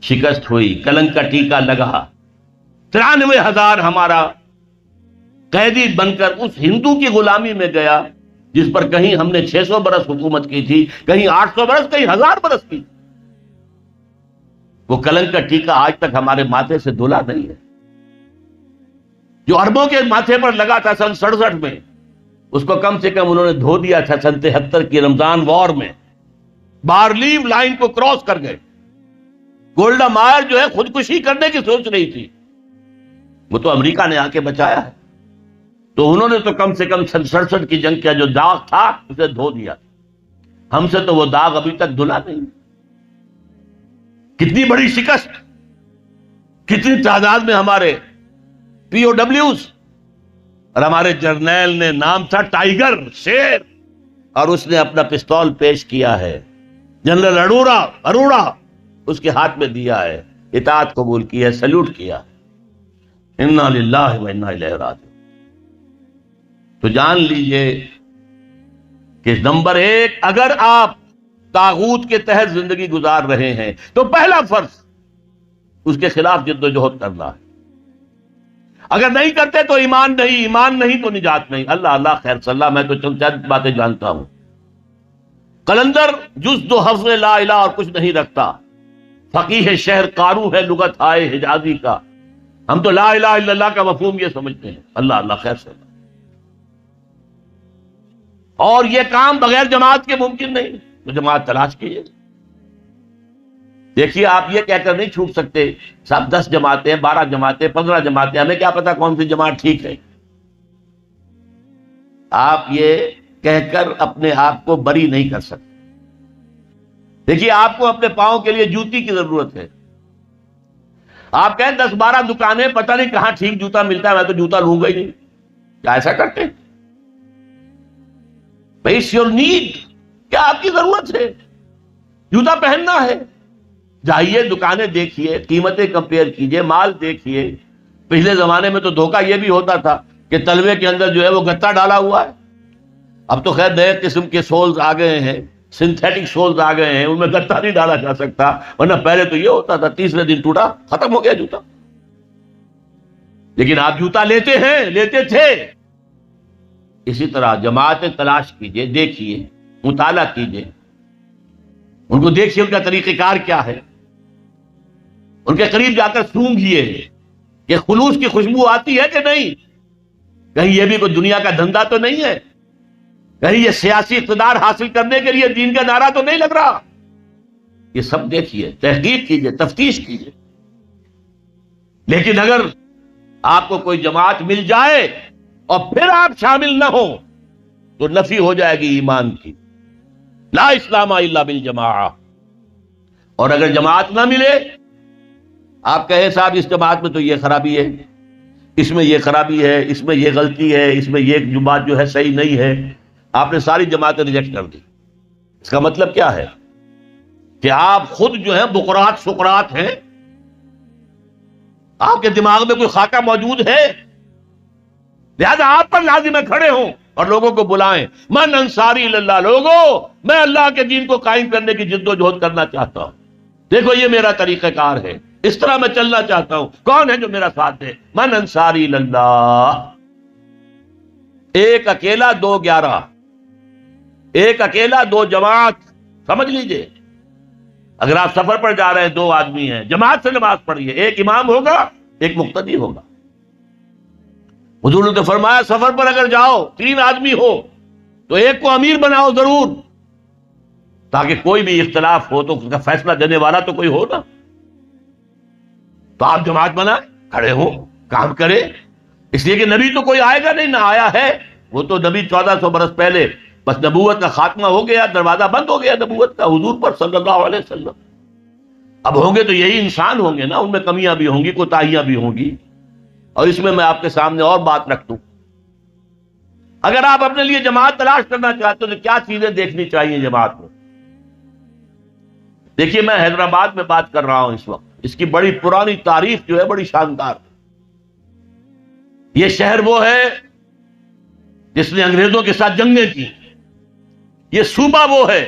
[SPEAKER 1] شکست ہوئی، کلنک کا ٹیکا لگا، 93,000 ہمارا قیدی بن کر اس ہندو کی غلامی میں گیا جس پر کہیں ہم نے 600 برس حکومت کی تھی، کہیں 800 برس، کہیں 1000 برس کی۔ وہ کلنک کا ٹیکا آج تک ہمارے ماتھے سے دھلا نہیں ہے، جو عربوں کے ماتھے پر لگا تھا سن 67 میں، اس کو کم سے کم انہوں نے دھو دیا تھا سن 73 کی رمضان وار میں، بارلیو لائن کو کراس کر گئے۔ گولڈا مائر جو ہے خودکشی کرنے کی سوچ رہی تھی، وہ تو امریکہ نے آ کے بچایا ہے، تو انہوں نے تو کم سے کم سن 67 کی جنگ کا جو داغ تھا اسے دھو دیا، ہم سے تو وہ داغ ابھی تک دھلا نہیں۔ کتنی بڑی شکست، کتنی تعداد میں ہمارے پی او ڈبلیوز، اور ہمارے جرنیل نے نام تھا ٹائیگر، شیر، اور اس نے اپنا پستول پیش کیا ہے، جنرل اروڑا اس کے ہاتھ میں دیا ہے، اطاعت قبول کی ہے، سیلوٹ کیا۔ انا للہ و انا الیہ راجعون۔ تو جان لیجئے کہ نمبر 1، اگر آپ طاغوت کے تحت زندگی گزار رہے ہیں تو پہلا فرض اس کے خلاف جد و جہد کرنا ہے۔ اگر نہیں کرتے تو ایمان نہیں تو نجات نہیں۔ اللہ خیر صلی اللہ، میں تو چند باتیں جانتا ہوں۔ قلندر جز 2 حفظ لا الہ اور کچھ نہیں رکھتا، فقیہ شہر قارو ہے لغت آئے حجازی کا، ہم تو لا الہ الا اللہ کا مفہوم یہ سمجھتے ہیں۔ اللہ خیر صلی اللہ، اور یہ کام بغیر جماعت کے ممکن نہیں، تو جماعت تلاش کیجیے۔ دیکھیے، آپ یہ کہہ کر نہیں چھوٹ سکتے صاحب 10 جماعتیں، 12 جماعتیں، 15 جماعتیں، ہمیں کیا پتا کون سی جماعت ٹھیک ہے۔ آپ یہ کہہ کر اپنے آپ کو بری نہیں کر سکتے۔ دیکھیے، آپ کو اپنے پاؤں کے لیے جوتی کی ضرورت ہے۔ آپ کہیں 10-12 دکانیں، پتہ نہیں کہاں ٹھیک جوتا ملتا ہے، میں تو جوتا لوں گا ہی نہیں، کیا ایسا کرتے؟ It's your need، کیا آپ کی ضرورت ہے؟ جوتا پہننا ہے، جائیے دکانیں دیکھیے، قیمتیں کمپیئر کیجئے، مال دیکھیے۔ پچھلے زمانے میں تو دھوکہ یہ بھی ہوتا تھا کہ تلوے کے اندر جو ہے وہ گتا ڈالا ہوا ہے۔ اب تو خیر نئے قسم کے سولز آ گئے ہیں، سنتھیٹک سولز آ گئے ہیں، ان میں گتا نہیں ڈالا جا سکتا، ورنہ پہلے تو یہ ہوتا تھا 30ویں دن ٹوٹا، ختم ہو گیا جوتا۔ لیکن آپ جوتا لیتے تھے۔ اسی طرح جماعتیں تلاش کیجئے، دیکھیے، مطالعہ کیجئے، ان کو دیکھیے ان کا طریقہ کار کیا ہے۔ ان کے قریب جا کر سونگھیے کہ خلوص کی خوشبو آتی ہے کہ نہیں، کہیں یہ بھی کوئی دنیا کا دھندا تو نہیں ہے، کہیں یہ سیاسی اقتدار حاصل کرنے کے لیے دین کا نعرہ تو نہیں لگ رہا۔ یہ سب دیکھیے، تحقیق کیجیے، تفتیش کیجیے۔ لیکن اگر آپ کو کوئی جماعت مل جائے اور پھر آپ شامل نہ ہو تو نفی ہو جائے گی ایمان کی۔ لا اسلام الا بالجماعہ۔ اور اگر جماعت نہ ملے، آپ کہیں صاحب اس جماعت میں تو یہ خرابی ہے، اس میں یہ خرابی ہے، اس میں یہ غلطی ہے، اس میں یہ بات جو ہے صحیح نہیں ہے، آپ نے ساری جماعتیں ریجیکٹ کر دی۔ اس کا مطلب کیا ہے کہ آپ خود جو ہے بقرات سقرات ہیں، آپ کے دماغ میں کوئی خاکہ موجود ہے، لہذا آپ پر لازم ہے کھڑے ہوں اور لوگوں کو بلائیں، من انصاری اللہ، لوگوں میں اللہ کے دین کو قائم کرنے کی جد و جہد کرنا چاہتا ہوں، دیکھو یہ میرا طریقہ کار ہے، اس طرح میں چلنا چاہتا ہوں، کون ہے جو میرا ساتھ دے؟ من انصاری اللہ۔ ایک اکیلا دو 11، ایک اکیلا دو جماعت، سمجھ لیجئے۔ اگر آپ سفر پر جا رہے ہیں، 2 آدمی ہیں، جماعت سے نماز پڑھیے، ایک امام ہوگا ایک مقتدی ہوگا۔ حضور نے تو فرمایا سفر پر اگر جاؤ 3 آدمی ہو تو ایک کو امیر بناؤ ضرور، تاکہ کوئی بھی اختلاف ہو تو اس کا فیصلہ دینے والا تو کوئی ہو نا۔ تو آپ جماعت بنائیں، کھڑے ہو، کام کرے، اس لیے کہ نبی تو کوئی آئے گا نہیں، نہ آیا ہے، وہ تو نبی 1400 برس پہلے، بس نبوت کا خاتمہ ہو گیا، دروازہ بند ہو گیا نبوت کا حضور پر صلی اللہ علیہ وسلم۔ اب ہوں گے تو یہی انسان ہوں گے نا، ان میں کمیاں بھی ہوں گی، کوتاہیاں بھی ہوں گی۔ اور اس میں آپ کے سامنے اور بات رکھ دوں، اگر آپ اپنے لیے جماعت تلاش کرنا چاہتے ہو تو کیا چیزیں دیکھنی چاہیے جماعت میں؟ دیکھیے میں حیدرآباد میں بات کر رہا ہوں اس وقت، اس کی بڑی پرانی تاریخ جو ہے بڑی شاندار ہے۔ یہ شہر وہ ہے جس نے انگریزوں کے ساتھ جنگیں کی، یہ صوبہ وہ ہے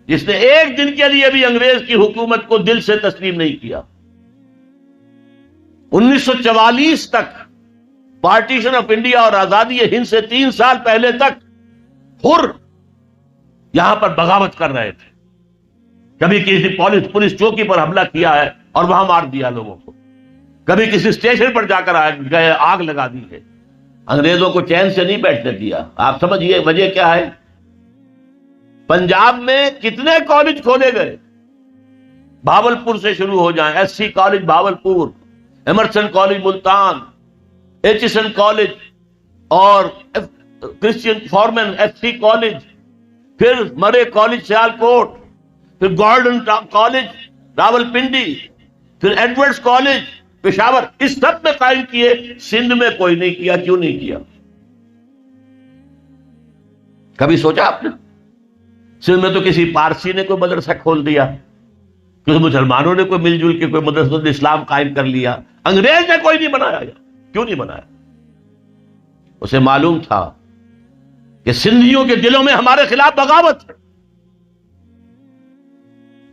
[SPEAKER 1] جس نے ایک دن کے لیے بھی انگریز کی حکومت کو دل سے تسلیم نہیں کیا۔ 1944 تک، پارٹیشن آف انڈیا اور آزادی ہند سے 3 سال پہلے تک حر یہاں پر بغاوت کر رہے تھے، کبھی کسی پولیس چوکی پر حملہ کیا ہے اور وہاں مار دیا لوگوں کو، کبھی کسی اسٹیشن پر جا کر گئے آگ لگا دی ہے، انگریزوں کو چین سے نہیں بیٹھنے دیا۔ آپ سمجھیے وجہ کیا ہے؟ پنجاب میں کتنے کالج کھولے گئے، بھاولپور سے شروع ہو جائیں، S C college Bahawalpur, Emerson college Multan, Aitchison college اور Christian Forman S C college, پھر مرے کالج سیالکوٹ، پھر گارڈن کالج راولپنڈی، پھر ایڈورڈز کالج پشاور، اس سب میں قائم کیے، سندھ میں کوئی نہیں کیا۔ کیوں نہیں کیا؟ کبھی سوچا آپ نے؟ سندھ میں تو کسی پارسی نے کوئی مدرسہ کھول دیا، کسی مسلمانوں نے کوئی مل جل کے کوئی مدرسہ اسلام قائم کر لیا، انگریز نے کوئی نہیں بنایا۔ کیوں نہیں بنایا؟ اسے معلوم تھا کہ سندھیوں کے دلوں میں ہمارے خلاف بغاوت ہے،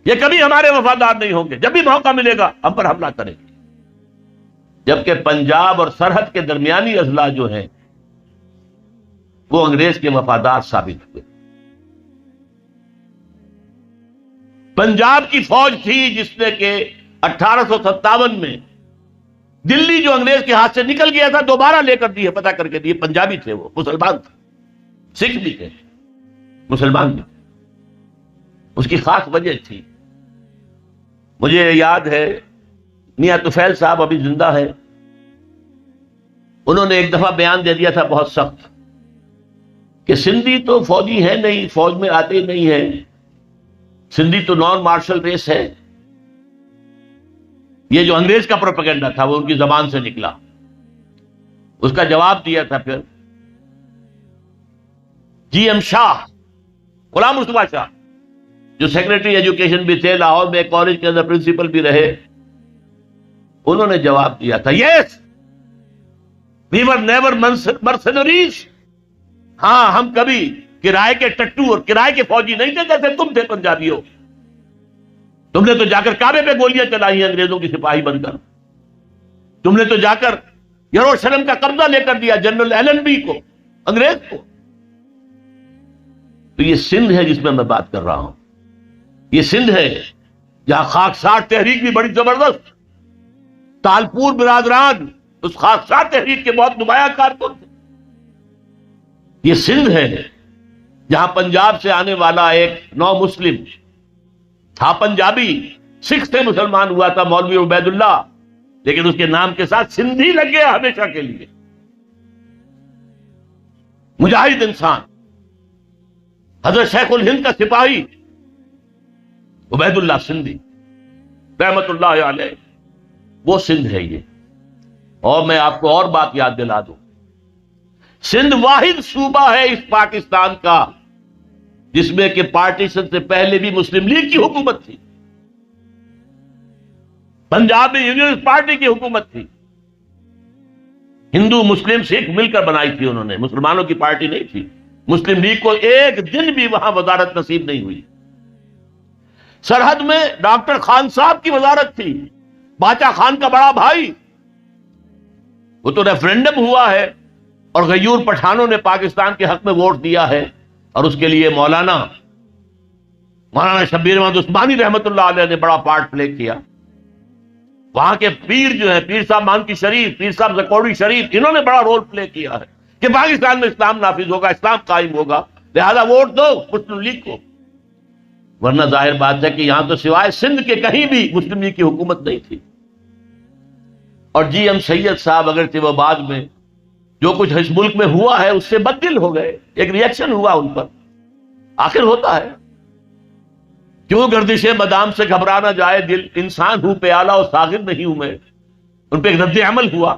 [SPEAKER 1] یہ کبھی ہمارے وفادار نہیں ہوں گے، جب بھی موقع ملے گا ہم پر حملہ کریں گے۔ جبکہ پنجاب اور سرحد کے درمیانی اضلاع جو ہیں وہ انگریز کے وفادار ثابت ہوئے۔ پنجاب کی فوج تھی جس نے کہ 1857 میں دلی جو انگریز کے ہاتھ سے نکل گیا تھا دوبارہ لے کر دی ہے، پتہ کر کے دی۔ پنجابی تھے، وہ مسلمان تھے، سکھ بھی تھے، مسلمان بھی تھے۔ اس کی خاص وجہ تھی، مجھے یاد ہے میاں طفیل صاحب ابھی زندہ ہے، انہوں نے ایک دفعہ بیان دے دیا تھا بہت سخت کہ سندھی تو فوجی ہے نہیں، فوج میں آتے نہیں ہیں، سندھی تو نان مارشل ریس ہے۔ یہ جو انگریز کا پروپیگنڈا تھا وہ ان کی زبان سے نکلا۔ اس کا جواب دیا تھا پھر جی ایم شاہ، غلام مصطفیٰ شاہ، جو سیکرٹری ایجوکیشن بھی تھے، لاہور میں کالج کے اندر پرنسپل بھی رہے۔ انہوں نے جواب دیا تھا، یس وی ور نیور مرسنریز، ہاں ہم کبھی کرائے کے ٹٹو اور کرائے کے فوجی نہیں تھے جیسے تم تھے پنجابیوں، تم نے تو جا کر کعبے پہ گولیاں چلائی ہیں انگریزوں کی سپاہی بن کر، تم نے تو جا کر یروشلم کا قبضہ لے کر دیا جنرل ایلن بی کو، انگریز کو۔ تو یہ سندھ ہے جس میں میں بات کر رہا ہوں، یہ سندھ ہے جہاں خاکسار تحریک بھی بڑی زبردست تالپور برادران اس خاصہ تحریک کے بہت نمایاں کارکن تھے. یہ سندھ ہے جہاں پنجاب سے آنے والا ایک نو مسلم تھا، پنجابی، سکھ سے مسلمان ہوا تھا، مولوی عبید اللہ، لیکن اس کے نام کے ساتھ سندھی لگ گیا ہمیشہ کے لیے. مجاہد انسان، حضرت شیخ الہند کا سپاہی عبید اللہ سندھی رحمت اللہ علیہ، وہ سندھ ہے یہ. اور میں آپ کو اور بات یاد دلا دوں، سندھ واحد صوبہ ہے اس پاکستان کا جس میں کہ پارٹیشن سے پہلے بھی مسلم لیگ کی حکومت تھی، پنجاب میں یونینسٹ پارٹی کی حکومت تھی، ہندو مسلم سکھ مل کر بنائی تھی انہوں نے، مسلمانوں کی پارٹی نہیں تھی. مسلم لیگ کو ایک دن بھی وہاں وزارت نصیب نہیں ہوئی. سرحد میں ڈاکٹر خان صاحب کی وزارت تھی، باچا خان کا بڑا بھائی. وہ تو ریفرینڈم ہوا ہے اور غیور پٹھانوں نے پاکستان کے حق میں ووٹ دیا ہے، اور اس کے لیے مولانا شبیر احمد عثمانی رحمت اللہ علیہ نے بڑا پارٹ پلے کیا. وہاں کے پیر جو ہے، پیر صاحب مانکی شریف، پیر صاحب زکوڑی شریف، انہوں نے بڑا رول پلے کیا ہے کہ پاکستان میں اسلام نافذ ہوگا، اسلام قائم ہوگا، لہذا ووٹ دو مسلم لیگ کو. ورنہ ظاہر بات ہے کہ یہاں تو سوائے سندھ کے کہیں بھی مسلم لیگ کی حکومت نہیں تھی. اور جی ایم سید صاحب اگرچہ وہ بعد میں جو کچھ اس ملک میں ہوا ہے اس سے بددل ہو گئے، ایک ریئیکشن ہوا ان پر، آخر ہوتا ہے. کیوں گردش بادام سے گھبرا نہ جائے دل، انسان ہوں پیالہ اور ساغر نہیں ہوں میں، ان پہ ایک رد عمل ہوا.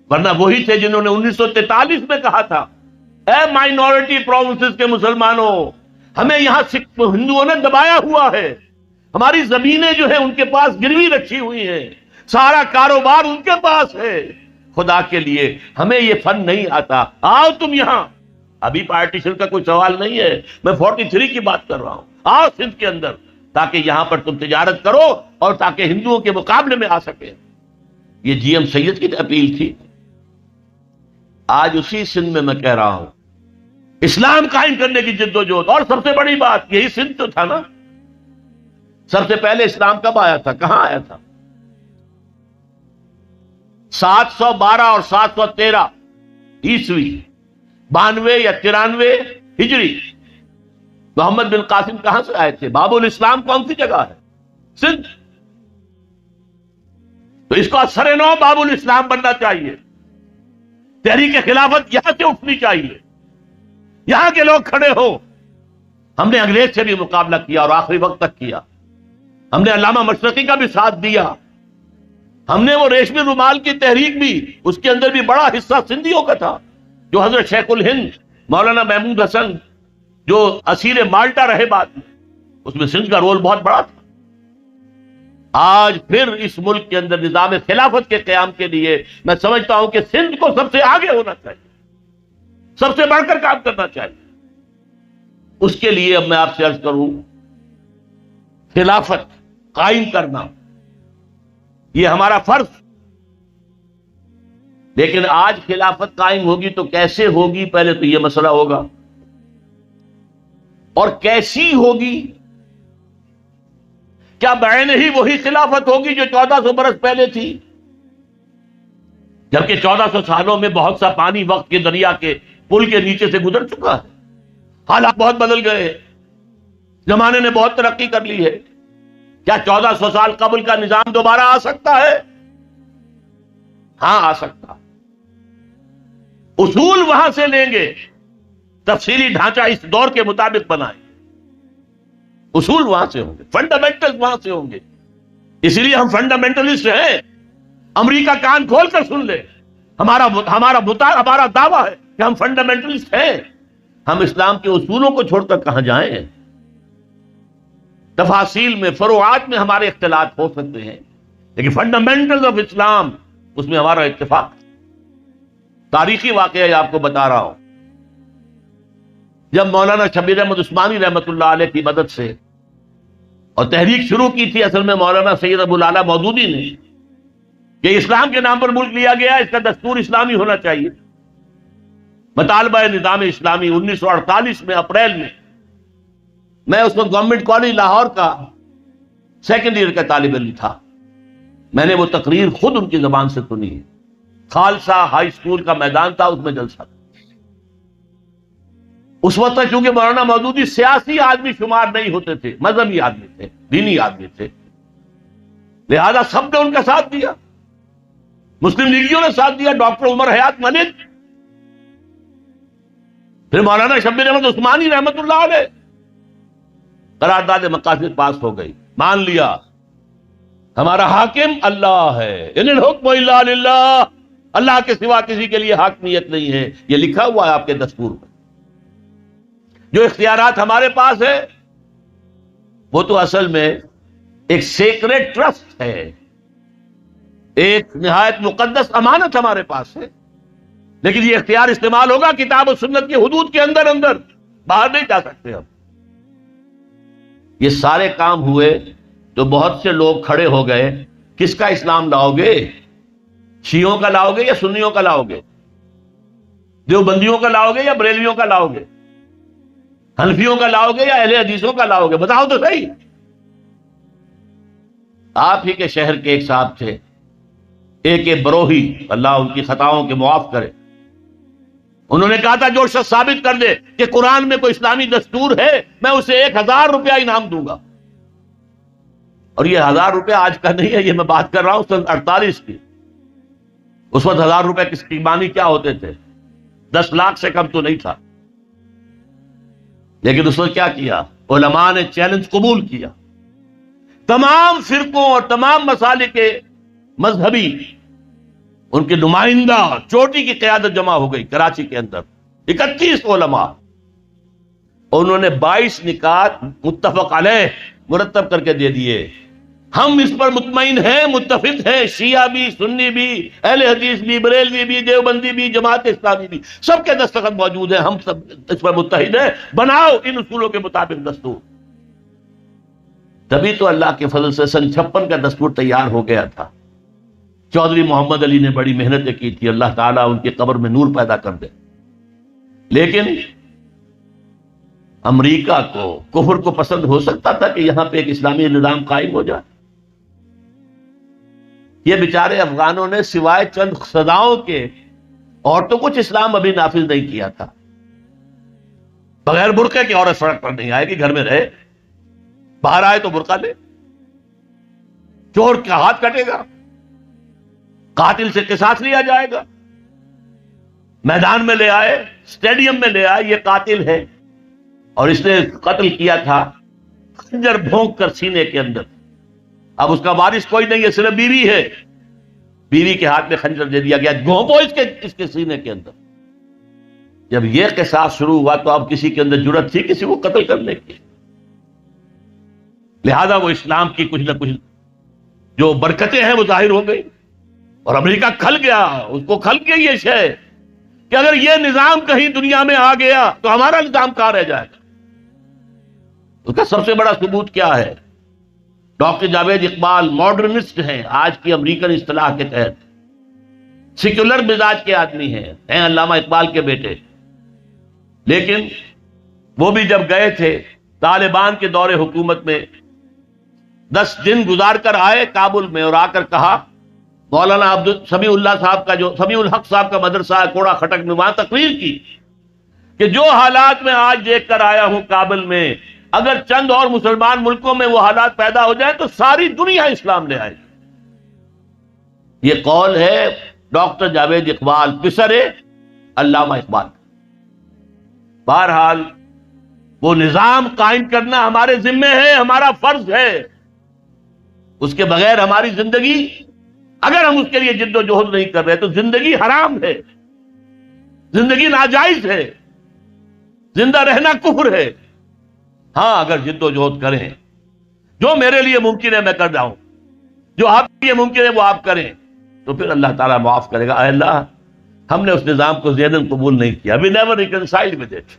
[SPEAKER 1] ورنہ وہی تھے جنہوں نے 1943 میں کہا تھا، اے مائنورٹی پروونسز کے مسلمانوں، ہمیں یہاں ہندوؤں نے دبایا ہوا ہے، ہماری زمینیں جو ہیں ان کے پاس گروی رکھی ہوئی ہیں، سارا کاروبار ان کے پاس ہے، خدا کے لیے ہمیں یہ فن نہیں آتا، آؤ تم یہاں. ابھی پارٹیشن کا کوئی سوال نہیں ہے، میں 43 کی بات کر رہا ہوں. آؤ سندھ کے اندر تاکہ یہاں پر تم تجارت کرو اور تاکہ ہندوؤں کے مقابلے میں آ سکے. یہ جی ایم سید کی اپیل تھی. آج اسی سندھ میں کہہ رہا ہوں اسلام قائم کرنے کی جد و جہد. اور سب سے بڑی بات یہی سندھ تو تھا نا. سب سے پہلے اسلام کب آیا تھا، کہاں آیا تھا؟ 712 اور 713 عیسوی، 92 یا 93 ہجری. محمد بن قاسم کہاں سے آئے تھے؟ باب الاسلام کون سی جگہ ہے؟ سندھ. تو اس کو سر نو باب الاسلام بننا چاہیے. تحریک خلافت یہاں سے اٹھنی چاہیے، یہاں کے لوگ کھڑے ہو. ہم نے انگریز سے بھی مقابلہ کیا اور آخری وقت تک کیا. ہم نے علامہ مشرقی کا بھی ساتھ دیا. ہم نے وہ ریشمی رومال کی تحریک بھی، اس کے اندر بھی بڑا حصہ سندھیوں کا تھا، جو حضرت شیخ الہند مولانا محمود حسن جو اسیر مالٹا رہے بعد میں، اس میں سندھ کا رول بہت بڑا تھا. آج پھر اس ملک کے اندر نظام خلافت کے قیام کے لیے میں سمجھتا ہوں کہ سندھ کو سب سے آگے ہونا چاہیے، سب سے بڑھ کر کام کرنا چاہیے. اس کے لیے اب میں آپ سے عرض کروں، خلافت قائم کرنا یہ ہمارا فرض. لیکن آج خلافت قائم ہوگی تو کیسے ہوگی؟ پہلے تو یہ مسئلہ ہوگا. اور کیسی ہوگی؟ کیا بعین ہی وہی خلافت ہوگی جو 1400 برس پہلے تھی؟ جبکہ 1400 سالوں میں بہت سا پانی وقت کے دریا کے پل کے نیچے سے گزر چکا ہے. حالات بہت بدل گئے ہیں، زمانے نے بہت ترقی کر لی ہے. کیا 1400 سال قبل کا نظام دوبارہ آ سکتا ہے؟ ہاں آ سکتا. اصول وہاں سے لیں گے، تفصیلی ڈھانچہ اس دور کے مطابق بنائیں. اصول وہاں سے ہوں گے، فنڈامنٹل وہاں سے ہوں گے. اسی لیے ہم فنڈامنٹلسٹ ہیں. امریکہ کان کھول کر سن لے، ہمارا دعویٰ ہے کہ ہم فنڈامنٹلسٹ ہیں. ہم اسلام کے اصولوں کو چھوڑ کر کہاں جائیں؟ تفاصیل میں، فروعات میں ہمارے اختلاف ہو سکتے ہیں، لیکن فنڈامنٹل آف اسلام اس میں ہمارا اتفاق. تاریخی واقعہ آپ کو بتا رہا ہوں. جب مولانا شبیر احمد عثمانی رحمت اللہ علیہ کی مدد سے اور تحریک شروع کی تھی اصل میں مولانا سید ابو العلا مودودی نے کہ اسلام کے نام پر ملک لیا گیا، اس کا دستور اسلامی ہونا چاہیے. مطالبہ نظام اسلامی 1948 میں اپریل میں اس وقت گورنمنٹ کالج لاہور کا سیکنڈ ایئر کا طالب علم تھا. میں نے وہ تقریر خود ان کی زبان سے سنی ہے. خالصہ ہائی اسکول کا میدان تھا، اس میں جلسہ تھا. اس وقت چونکہ مولانا مودودی سیاسی آدمی شمار نہیں ہوتے تھے، مذہبی آدمی تھے، دینی آدمی تھے، لہذا سب نے ان کا ساتھ دیا. مسلم لیگیوں نے ساتھ دیا، ڈاکٹر عمر حیات ملک، پھر مولانا شبیر احمد عثمانی رحمت اللہ علیہ. قرارداد مقاصد پاس ہو گئی، مان لیا ہمارا حاکم اللہ ہے، ان الحکم الا للہ، اللہ کے سوا کسی کے لیے حاکمیت نہیں ہے. یہ لکھا ہوا ہے آپ کے دستور میں. جو اختیارات ہمارے پاس ہے وہ تو اصل میں ایک سیکریٹ ٹرسٹ ہے، ایک نہایت مقدس امانت ہمارے پاس ہے، لیکن یہ اختیار استعمال ہوگا کتاب و سنت کی حدود کے اندر، باہر نہیں جا سکتے ہم. یہ سارے کام ہوئے تو بہت سے لوگ کھڑے ہو گئے، کس کا اسلام لاؤ گے؟ شیعوں کا لاؤ گے یا سنیوں کا لاؤ گے؟ دیوبندیوں کا لاؤ گے یا بریلویوں کا لاؤ گے؟ حنفیوں کا لاؤ گے یا اہل حدیثوں کا لاؤ گے؟ بتاؤ تو صحیح. آپ ہی کے شہر کے ایک صاحب تھے، ایک بروہی، اللہ ان کی خطاؤں کے معاف کرے. انہوں نے کہا تھا جو شخص ثابت کر دے کہ قرآن میں کوئی اسلامی دستور ہے میں اسے 1000 روپیہ انعام دوں گا. اور یہ 1000 روپیہ آج کا نہیں ہے، یہ میں بات کر رہا ہوں سن 48 کی. اس وقت 1000 روپے کس کی معنی کیا ہوتے تھے؟ 10 لاکھ سے کم تو نہیں تھا. لیکن اس وقت کیا کیا؟ علماء نے چیلنج قبول کیا. تمام فرقوں اور تمام مسالک کے مذہبی ان کے نمائندہ چوٹی کی قیادت جمع ہو گئی کراچی کے اندر، 31 علماء. انہوں نے 22 نکات متفق علیہ مرتب کر کے دے دیے. ہم اس پر مطمئن ہیں، متفق ہیں، شیعہ بھی، سنی بھی، اہل حدیث بھی، بریلوی بھی، دیوبندی بھی، جماعت اسلامی بھی، سب کے دستخط موجود ہیں، ہم سب اس پر متحد ہیں، بناؤ ان اصولوں کے مطابق دستور. تبھی تو اللہ کے فضل سے سن 56 کا دستور تیار ہو گیا تھا. چودھری محمد علی نے بڑی محنتیں کی تھی، اللہ تعالیٰ ان کی قبر میں نور پیدا کر دے. لیکن امریکہ کو، کفر کو پسند ہو سکتا تھا کہ یہاں پہ ایک اسلامی نظام قائم ہو جائے؟ یہ بیچارے افغانوں نے سوائے چند سزاؤں کے اور تو کچھ اسلام ابھی نافذ نہیں کیا تھا. بغیر برقعے کی عورت سڑک پر نہیں آئے گی، گھر میں رہے، باہر آئے تو برقع لے، چور کا ہاتھ کٹے گا، قاتل سے قصاص لیا جائے گا. میدان میں لے آئے، اسٹیڈیم میں لے آئے، یہ قاتل ہے اور اس نے قتل کیا تھا خنجر بھونک کر سینے کے اندر. اب اس کا وارث کوئی نہیں ہے، صرف بیوی ہے، بیوی کے ہاتھ میں خنجر دے دیا گیا، گھونپو اس کے سینے کے اندر. جب یہ قصاص شروع ہوا تو اب کسی کے اندر جرأت تھی کسی کو قتل کرنے کی؟ لہذا وہ اسلام کی کچھ نہ کچھ جو برکتیں ہیں وہ ظاہر ہو گئی اور امریکہ کھل گیا. اس کو کھل گئی یہ شے کہ اگر یہ نظام کہیں دنیا میں آ گیا تو ہمارا نظام کہاں رہ جائے گا. اس کا سب سے بڑا ثبوت کیا ہے؟ ڈاکٹر جاوید اقبال ماڈرنسٹ ہیں آج کی امریکن اصطلاح کے تحت، سیکولر مزاج کے آدمی ہیں علامہ اقبال کے بیٹے. لیکن وہ بھی جب گئے تھے طالبان کے دور حکومت میں 10 دن گزار کر آئے کابل میں اور آ کر کہا مولانا سمیع اللہ صاحب کا جو سمیع الحق صاحب کا مدرسہ ہے کوڑا خٹک میں، وہاں تقریر کی کہ جو حالات میں آج دیکھ کر آیا ہوں کابل میں، اگر چند اور مسلمان ملکوں میں وہ حالات پیدا ہو جائیں تو ساری دنیا اسلام لے آئے. یہ قول ہے ڈاکٹر جاوید اقبال پسر علامہ اقبال. بہرحال وہ نظام قائم کرنا ہمارے ذمے ہے، ہمارا فرض ہے. اس کے بغیر ہماری زندگی، اگر ہم اس کے لیے جد و جہد نہیں کر رہے تو زندگی حرام ہے، زندگی ناجائز ہے، زندہ رہنا کفر ہے. ہاں اگر جد و جہد کریں، جو میرے لیے ممکن ہے میں کر رہا ہوں، جو آپ کے لیے ممکن ہے وہ آپ کریں، تو پھر اللہ تعالیٰ معاف کرے گا. اے اللہ ہم نے اس نظام کو ذہناً قبول نہیں کیا، we never reconciled with it.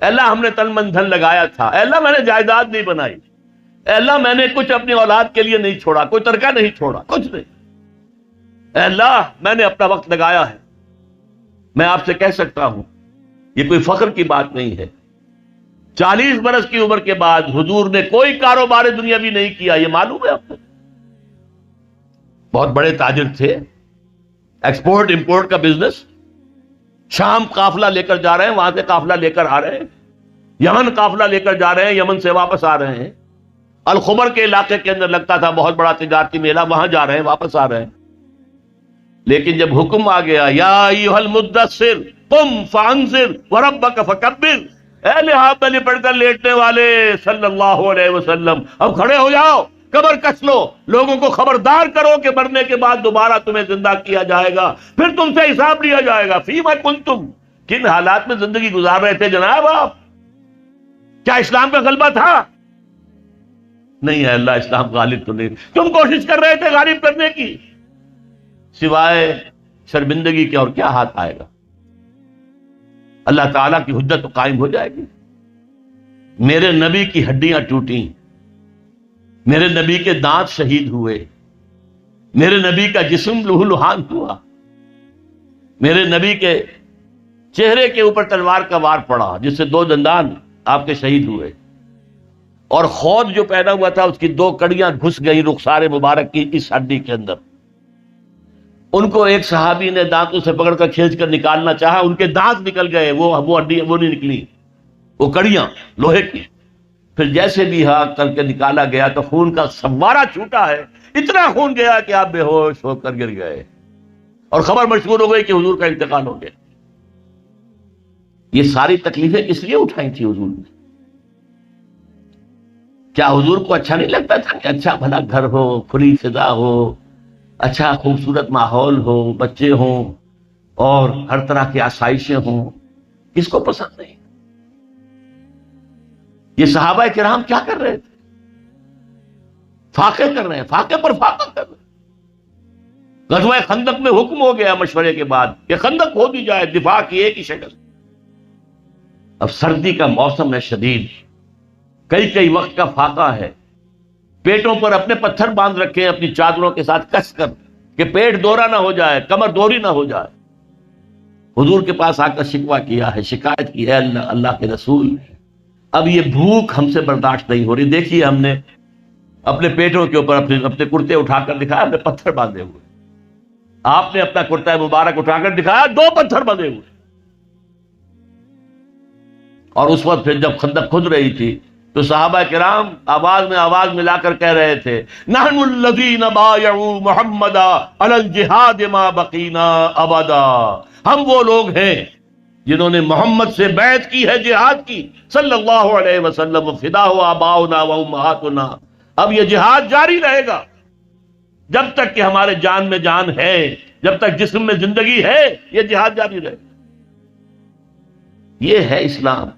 [SPEAKER 1] اے اللہ ہم نے تن من دھن لگایا تھا، اے اللہ میں نے جائیداد نہیں بنائی، اے اللہ میں نے کچھ اپنی اولاد کے لیے نہیں چھوڑا، کوئی ترکہ نہیں چھوڑا، کچھ نہیں. اے اللہ میں نے اپنا وقت لگایا ہے. میں آپ سے کہہ سکتا ہوں یہ کوئی فخر کی بات نہیں ہے، 40 برس کی عمر کے بعد حضور نے کوئی کاروبار دنیاوی نہیں کیا، یہ معلوم ہے آپ کو. بہت بڑے تاجر تھے، ایکسپورٹ امپورٹ کا بزنس. شام قافلہ لے کر جا رہے ہیں، وہاں سے قافلہ لے کر آ رہے ہیں، یمن قافلہ لے کر جا رہے ہیں، یمن سے واپس آ رہے ہیں. الخبر کے علاقے کے اندر لگتا تھا بہت بڑا تجارتی میلہ، وہاں جا رہے ہیں، واپس آ رہے ہیں. لیکن جب حکم آ گیا یا ایھا المدثر قم فانذر وربک فکبر، اے لحاف میں لپٹ کر لیٹنے والے صلی اللہ علیہ وسلم، اب کھڑے ہو جاؤ، کمر کس لو، لوگوں کو خبردار کرو کہ مرنے کے بعد دوبارہ تمہیں زندہ کیا جائے گا، پھر تم سے حساب لیا جائے گا. فیما کنتم، کن حالات میں زندگی گزار رہے تھے جناب آپ؟ کیا اسلام کا غلبہ تھا؟ نہیں ہے اللہ، اسلام غالب تو نہیں. تم کوشش کر رہے تھے غالب کرنے کی، سوائے شرمندگی کے اور کیا ہاتھ آئے گا؟ اللہ تعالیٰ کی حجت تو قائم ہو جائے گی. میرے نبی کی ہڈیاں ٹوٹیں، میرے نبی کے دانت شہید ہوئے، میرے نبی کا جسم لہو لہان ہوا، میرے نبی کے چہرے کے اوپر تلوار کا وار پڑا جس سے 2 دندان آپ کے شہید ہوئے، اور خود جو پہنا ہوا تھا اس کی 2 کڑیاں گھس گئی رخسار مبارک کی اس ہڈی کے اندر. ان کو ایک صحابی نے دانتوں سے پکڑ کر کھینچ کر نکالنا چاہا، ان کے دانت نکل گئے، وہ ہڈی وہ نہیں نکلی، وہ کڑیاں لوہے کی. پھر جیسے بھی ہاں کر کے نکالا گیا تو خون کا فوارہ چھوٹا ہے، اتنا خون گیا کہ آپ بے ہوش ہو کر گر گئے، اور خبر مشہور ہو گئی کہ حضور کا انتقال ہو گیا. یہ ساری تکلیفیں کس لیے اٹھائی تھی حضور نے؟ کیا حضور کو اچھا نہیں لگتا تھا کہ اچھا بھلا گھر ہو، کھلی فضا ہو، اچھا خوبصورت ماحول ہو، بچے ہوں اور ہر طرح کی آسائشیں ہوں؟ کس کو پسند نہیں؟ یہ صحابہ کرام کیا کر رہے تھے؟ فاقے کر رہے ہیں، فاقے پر فاقہ کر رہے ہیں. غزوہ خندق میں حکم ہو گیا مشورے کے بعد کہ خندق کھود دی جائے، دفاع کی ایک ہی شکل. اب سردی کا موسم ہے شدید، کئی وقت کا فاقہ ہے، پیٹوں پر اپنے پتھر باندھ رکھے ہیں اپنی چادروں کے ساتھ کس کر کہ پیٹ دورہ نہ ہو جائے، کمر دوری نہ ہو جائے. حضور کے پاس آ کر شکوہ کیا ہے، شکایت کی ہے، اللہ کے رسول اب یہ بھوک ہم سے برداشت نہیں ہو رہی. دیکھیے ہم نے اپنے پیٹوں کے اوپر اپنے کرتے اٹھا کر دکھایا، اپنے پتھر باندھے ہوئے. آپ نے اپنا کرتا مبارک اٹھا کر دکھایا، 2 پتھر بندھے ہوئے. اور اس وقت پھر جب خندق کھد رہی تھی تو صحابہ کرام آواز میں آواز ملا کر کہہ رہے تھے نحن الذین بایعوا محمدا علی الجہاد ما بقینا ابدا، ہم وہ لوگ ہیں جنہوں نے محمد سے بیعت کی ہے جہاد کی صلی اللہ علیہ وسلم. فدا ہو آباؤنا و امہاتنا، اب یہ جہاد جاری رہے گا جب تک کہ ہمارے جان میں جان ہے، جب تک جسم میں زندگی ہے، یہ جہاد جاری رہے گا. یہ ہے اسلام،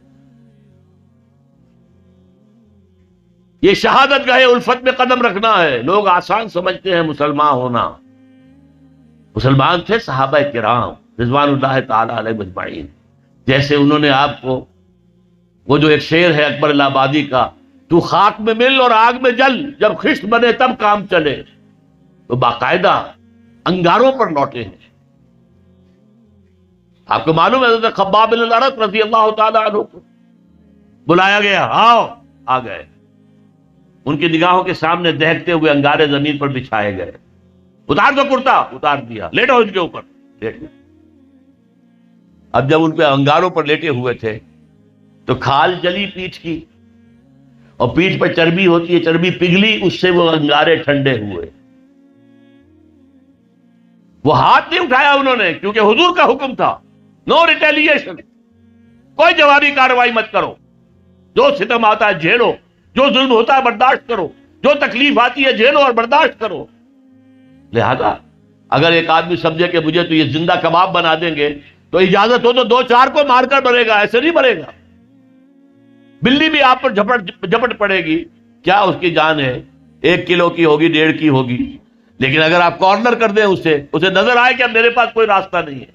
[SPEAKER 1] یہ شہادت گاہ الفت میں قدم رکھنا ہے. لوگ آسان سمجھتے ہیں مسلمان ہونا. مسلمان تھے صحابہ کرام رضوان اللہ تعالی علیہ اجمعین. جیسے انہوں نے آپ کو وہ جو ایک شعر ہے اکبر الہ آبادی کا، تو خاک میں مل اور آگ میں جل، جب خشت بنے تب کام چلے، تو باقاعدہ انگاروں پر لوٹے ہیں. آپ کو معلوم ہے حضرت خباب بن الارت رضی اللہ تعالی عنہ کو بلایا گیا، آؤ، آ گئے. ان کی نگاہوں کے سامنے دہکتے ہوئے انگارے زمین پر بچھائے گئے. اتار دو کرتا، اتار دیا، لیٹو ان کے اوپر، لیٹ گئے. اب جب ان پہ انگاروں پر لیٹے ہوئے تھے تو کھال جلی پیٹھ کی، اور پیٹھ پر چربی ہوتی ہے، چربی پگھلی، اس سے وہ انگارے ٹھنڈے ہوئے. وہ ہاتھ نہیں اٹھایا انہوں نے، کیونکہ حضور کا حکم تھا نو ریٹیلیشن، کوئی جوابی کارروائی مت کرو، جو ستم آتا ہے جھیلو، جو ظلم ہوتا ہے برداشت کرو، جو تکلیف آتی ہے جھیلو اور برداشت کرو. لہذا اگر ایک آدمی سمجھے کہ مجھے تو یہ زندہ کباب بنا دیں گے تو اجازت ہو تو 2-4 کو مار کر مرے گا، ایسے نہیں مرے گا. بلی بھی آپ پر جھپٹ پڑے گی، کیا اس کی جان ہے؟ 1 کلو کی ہوگی، 1.5 کی ہوگی. لیکن اگر آپ کارنر کر دیں اسے نظر آئے کہ میرے پاس کوئی راستہ نہیں ہے،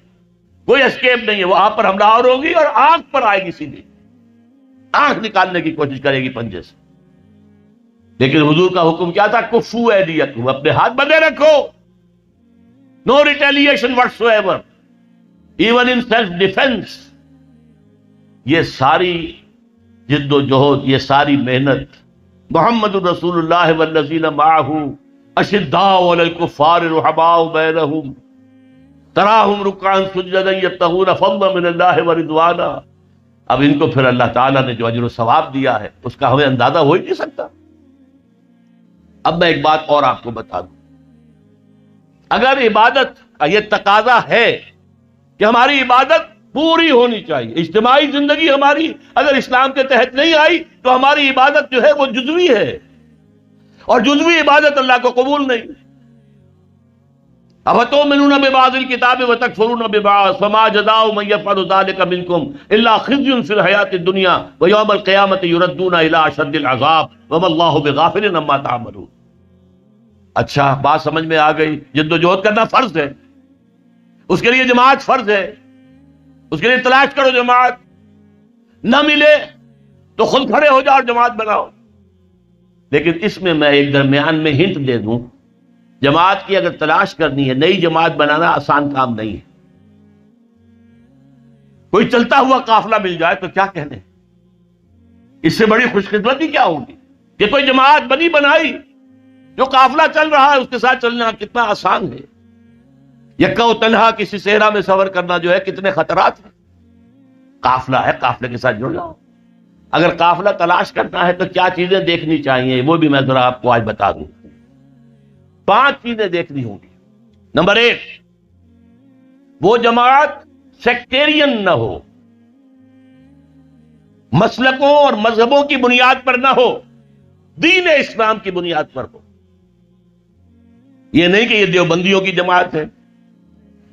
[SPEAKER 1] کوئی اسکیپ نہیں ہے، وہ آپ پر حملہ آور ہوگی اور آنکھ پر آئے گی، سیدھی آنکھ نکالنے کی کوشش کرے گی پنجے سے. لیکن حضور کا حکم کیا تھا؟ کفو ایدیکم، اپنے ہاتھ بندھے رکھو، no retaliation whatsoever, even in self defence. یہ ساری جد و جہد، یہ ساری محنت محمد الرسول اللہ والذین معہ اشداء علی الکفار رحماء بینہم تراہم رکعا سجدا یبتغون فضلا من اللہ ورضوانا. اب ان کو پھر اللہ تعالیٰ نے جو اجر و ثواب دیا ہے اس کا ہمیں اندازہ ہو ہی نہیں سکتا. اب میں ایک بات اور آپ کو بتا دوں، اگر عبادت کا یہ تقاضا ہے کہ ہماری عبادت پوری ہونی چاہیے، اجتماعی زندگی ہماری اگر اسلام کے تحت نہیں آئی تو ہماری عبادت جو ہے وہ جزوی ہے، اور جزوی عبادت اللہ کو قبول نہیں. افتؤمنون ببعض الکتاب وتکفرون ببعض فما جزاء من یفعل ذلک منکم الا خزی فی الحیاۃ الدنیا ویوم القیامۃ یردون الی اشد العذاب وما اللہ بغافل عما تعملون. اچھا بات سمجھ میں آ گئی. جد و جہد کرنا فرض ہے، اس کے لیے جماعت فرض ہے، اس کے لیے تلاش کرو جماعت. نہ ملے تو خود کھڑے ہو جاؤ اور جماعت بناؤ. لیکن اس میں ایک درمیان میں ہنٹ دے دوں، جماعت کی اگر تلاش کرنی ہے، نئی جماعت بنانا آسان کام نہیں ہے. کوئی چلتا ہوا قافلہ مل جائے تو کیا کہنے، اس سے بڑی خوش قسمتی کیا ہوگی کہ کوئی جماعت بنی بنائی، جو قافلہ چل رہا ہے اس کے ساتھ چلنا کتنا آسان ہے. یکا و تنہا کسی صحرا میں سفر کرنا جو ہے کتنے خطرات ہیں. قافلہ ہے، قافلے کے ساتھ جڑنا. اگر قافلہ تلاش کرنا ہے تو کیا چیزیں دیکھنی چاہیے وہ بھی میں ذرا آپ کو آج بتا دوں. 5 چیزیں دیکھنی ہوں گی. نمبر 1، وہ جماعت سیکٹیرین نہ ہو، مسلکوں اور مذہبوں کی بنیاد پر نہ ہو، دین اسلام کی بنیاد پر ہو. یہ نہیں کہ یہ دیوبندیوں کی جماعت ہے،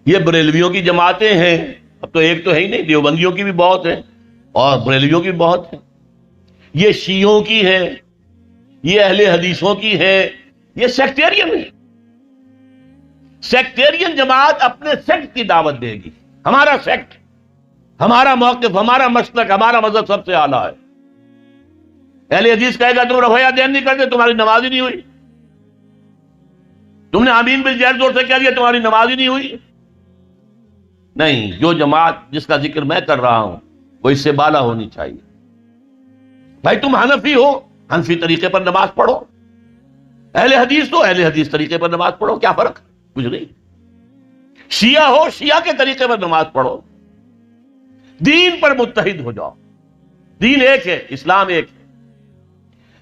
[SPEAKER 1] یہ بریلویوں کی جماعتیں ہیں. اب تو ایک تو ہے ہی نہیں، دیوبندیوں کی بھی بہت ہے اور بریلویوں کی بہت ہے. یہ شیعوں کی ہے، یہ اہل حدیثوں کی ہے، یہ سیکٹیرین ہے. سیکٹیرین جماعت اپنے سیکٹ کی دعوت دے گی. ہمارا سیکٹ، ہمارا موقف، ہمارا مسلک، ہمارا مذہب سب سے اعلیٰ ہے. اہل حدیث کہے گا تم رفع دین نہیں کرتے، تمہاری نماز ہی نہیں ہوئی. تم نے آمین بالجہر زور سے کہہ دیا، تمہاری نماز ہی نہیں ہوئی. نہیں، جو جماعت جس کا ذکر میں کر رہا ہوں وہ اس سے بالا ہونی چاہیے. بھائی تم حنفی ہو، حنفی طریقے پر نماز پڑھو. اہل حدیث تو اہل حدیث طریقے پر نماز پڑھو، کیا فرق؟ کچھ نہیں. شیعہ ہو، شیعہ کے طریقے پر نماز پڑھو. دین پر متحد ہو جاؤ. دین ایک ہے، اسلام ایک ہے.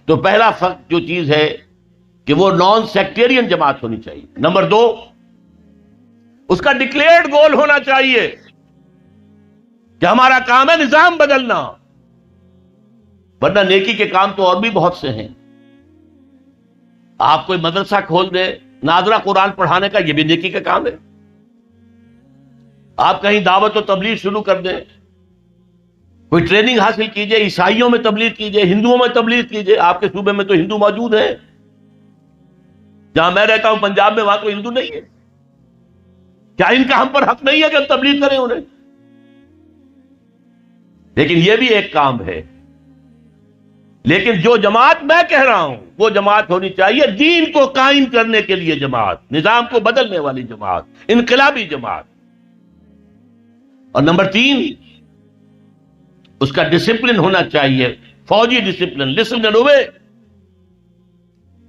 [SPEAKER 1] تو پہلا فرق جو چیز ہے کہ وہ نان سیکٹیرین جماعت ہونی چاہیے. نمبر 2، اس کا ڈکلیئرڈ گول ہونا چاہیے کہ ہمارا کام ہے نظام بدلنا. ورنہ نیکی کے کام تو اور بھی بہت سے ہیں. آپ کوئی مدرسہ کھول دیں ناظرہ قرآن پڑھانے کا، یہ بھی نیکی کا کام ہے. آپ کہیں دعوت و تبلیغ شروع کر دیں، کوئی ٹریننگ حاصل کیجئے، عیسائیوں میں تبلیغ کیجئے، ہندوؤں میں تبلیغ کیجئے. آپ کے صوبے میں تو ہندو موجود ہیں، جہاں میں رہتا ہوں پنجاب میں، وہاں تو ہندو نہیں ہے. کیا ان کا ہم پر حق نہیں ہے کہ ہم تبلیغ کریں انہیں؟ لیکن یہ بھی ایک کام ہے. لیکن جو جماعت میں کہہ رہا ہوں وہ جماعت ہونی چاہیے دین کو قائم کرنے کے لیے جماعت، نظام کو بدلنے والی جماعت، انقلابی جماعت. اور نمبر 3، اس کا ڈسپلن ہونا چاہیے، فوجی ڈسپلن، لسن اینڈ اوبے.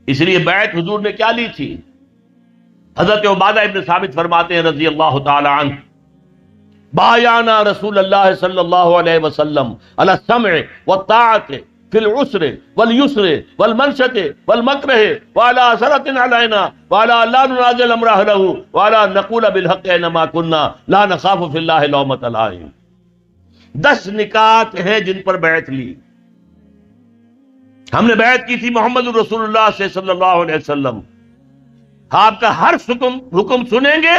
[SPEAKER 1] اس لیے بیعت حضور نے کیا لی تھی؟ حضرت عبادہ ابن ثابت فرماتے ہیں رضی اللہ تعالی عنہ، بایعنا رسول اللہ صلی اللہ علیہ وسلم علی السمع والطاعۃ فی العسر والیسر والمنشط والمکرہ وعلی اثرۃ علینا وعلی لا ننازل امر اہلہ وعلی نقول بالحق اینما کنا لا نخاف فی اللہ لومۃ لائم. 10 نکات ہیں جن پر بیعت لی. ہم نے بیعت کی تھی محمد رسول اللہ سے صلی اللہ علیہ وسلم. آپ کا ہر حکم سنیں گے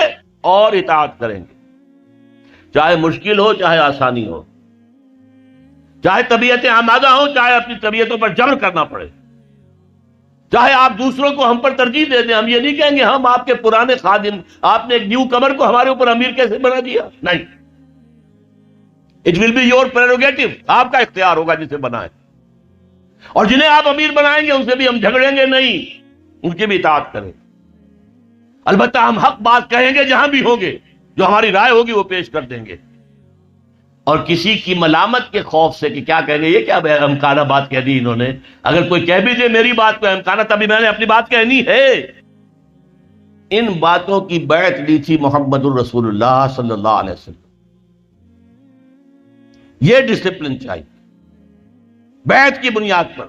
[SPEAKER 1] اور اطاعت کریں گے، چاہے مشکل ہو چاہے آسانی ہو، چاہے طبیعتیں آمادہ ہوں چاہے اپنی طبیعتوں پر جبر کرنا پڑے، چاہے آپ دوسروں کو ہم پر ترجیح دے دیں. ہم یہ نہیں کہیں گے ہم آپ کے پرانے خادم، آپ نے ایک نیو کمر کو ہمارے اوپر امیر کیسے بنا دیا. نہیں، it will be your prerogative. آپ کا اختیار ہوگا جسے بنائیں، اور جنہیں آپ امیر بنائیں گے ان سے بھی ہم جھگڑیں گے نہیں، ان کی بھی اطاعت کریں. البتہ ہم حق بات کہیں گے جہاں بھی ہوں گے، جو ہماری رائے ہوگی وہ پیش کر دیں گے. اور کسی کی ملامت کے خوف سے کہ کیا کہیں گے، یہ کیا احمقانہ بات کہہ دی انہوں نے. اگر کوئی کہہ بھی دے میری بات کو احمقانہ، تبھی میں نے اپنی بات کہنی ہے. ان باتوں کی بیعت لی تھی محمد الرسول اللہ صلی اللہ علیہ وسلم. یہ ڈسپلن چاہیے بیعت کی بنیاد پر.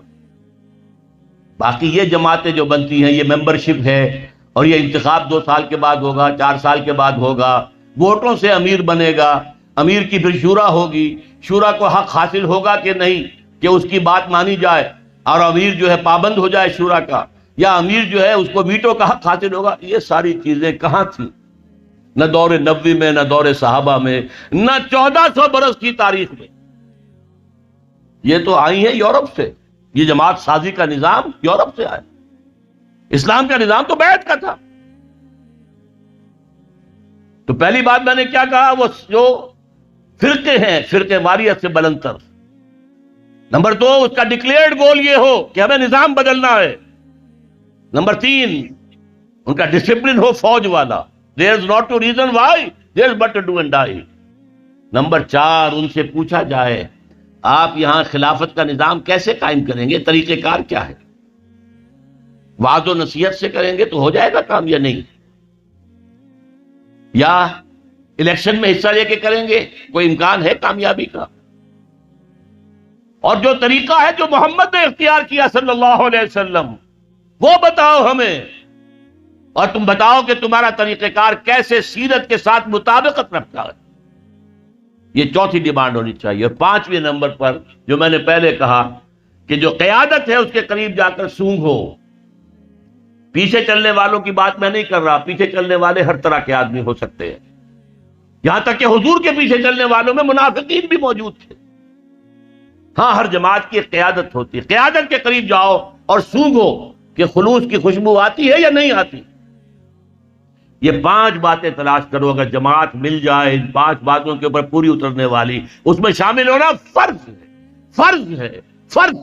[SPEAKER 1] باقی یہ جماعتیں جو بنتی ہیں، یہ ممبرشپ ہے اور یہ انتخاب 2 سال کے بعد ہوگا، 4 سال کے بعد ہوگا، ووٹوں سے امیر بنے گا، امیر کی پھر شورا ہوگی، شورا کو حق حاصل ہوگا کہ نہیں کہ اس کی بات مانی جائے اور امیر جو ہے پابند ہو جائے شورا کا، یا امیر جو ہے اس کو ویٹو کا حق حاصل ہوگا. یہ ساری چیزیں کہاں تھیں؟ نہ دور نبوی میں، نہ دور صحابہ میں، نہ 1400 برس کی تاریخ میں. یہ تو آئی ہیں یورپ سے. یہ جماعت سازی کا نظام یورپ سے آیا. اسلام کا نظام تو بیعت کا تھا. تو پہلی بات میں نے کیا کہا، وہ جو فرقے ہیں فرقے واریت سے بلندتر. نمبر 2، اس کا ڈکلیئرڈ گول یہ ہو کہ ہمیں نظام بدلنا ہے. نمبر 3، ان کا ڈسپلن ہو فوج والا. there is not to reason why, there is but to do and die. Number 4، ان سے پوچھا جائے آپ یہاں خلافت کا نظام کیسے قائم کریں گے، طریقہ کار کیا ہے؟ وعظ و نصیحت سے کریں گے تو ہو جائے گا کام یا نہیں؟ یا الیکشن میں حصہ لے کے کریں گے؟ کوئی امکان ہے کامیابی کا؟ اور جو طریقہ ہے جو محمد نے اختیار کیا صلی اللہ علیہ وسلم، وہ بتاؤ ہمیں، اور تم بتاؤ کہ تمہارا طریقہ کار کیسے سیرت کے ساتھ مطابقت رکھتا ہے. یہ چوتھی ڈیمانڈ ہونی چاہیے. اور 5ویں نمبر پر جو میں نے پہلے کہا کہ جو قیادت ہے اس کے قریب جا کر سونگ ہو. پیچھے چلنے والوں کی بات میں نہیں کر رہا، پیچھے چلنے والے ہر طرح کے آدمی ہو سکتے ہیں. یہاں تک کہ حضور کے پیچھے چلنے والوں میں منافقین بھی موجود تھے. ہاں، ہر جماعت کی ایک قیادت ہوتی ہے. قیادت کے قریب جاؤ اور سونگو کہ خلوص کی خوشبو آتی ہے یا نہیں آتی. یہ 5 باتیں تلاش کرو. اگر جماعت مل جائے ان 5 باتوں کے اوپر پوری اترنے والی، اس میں شامل ہونا فرض ہے. فرض ہے، فرض.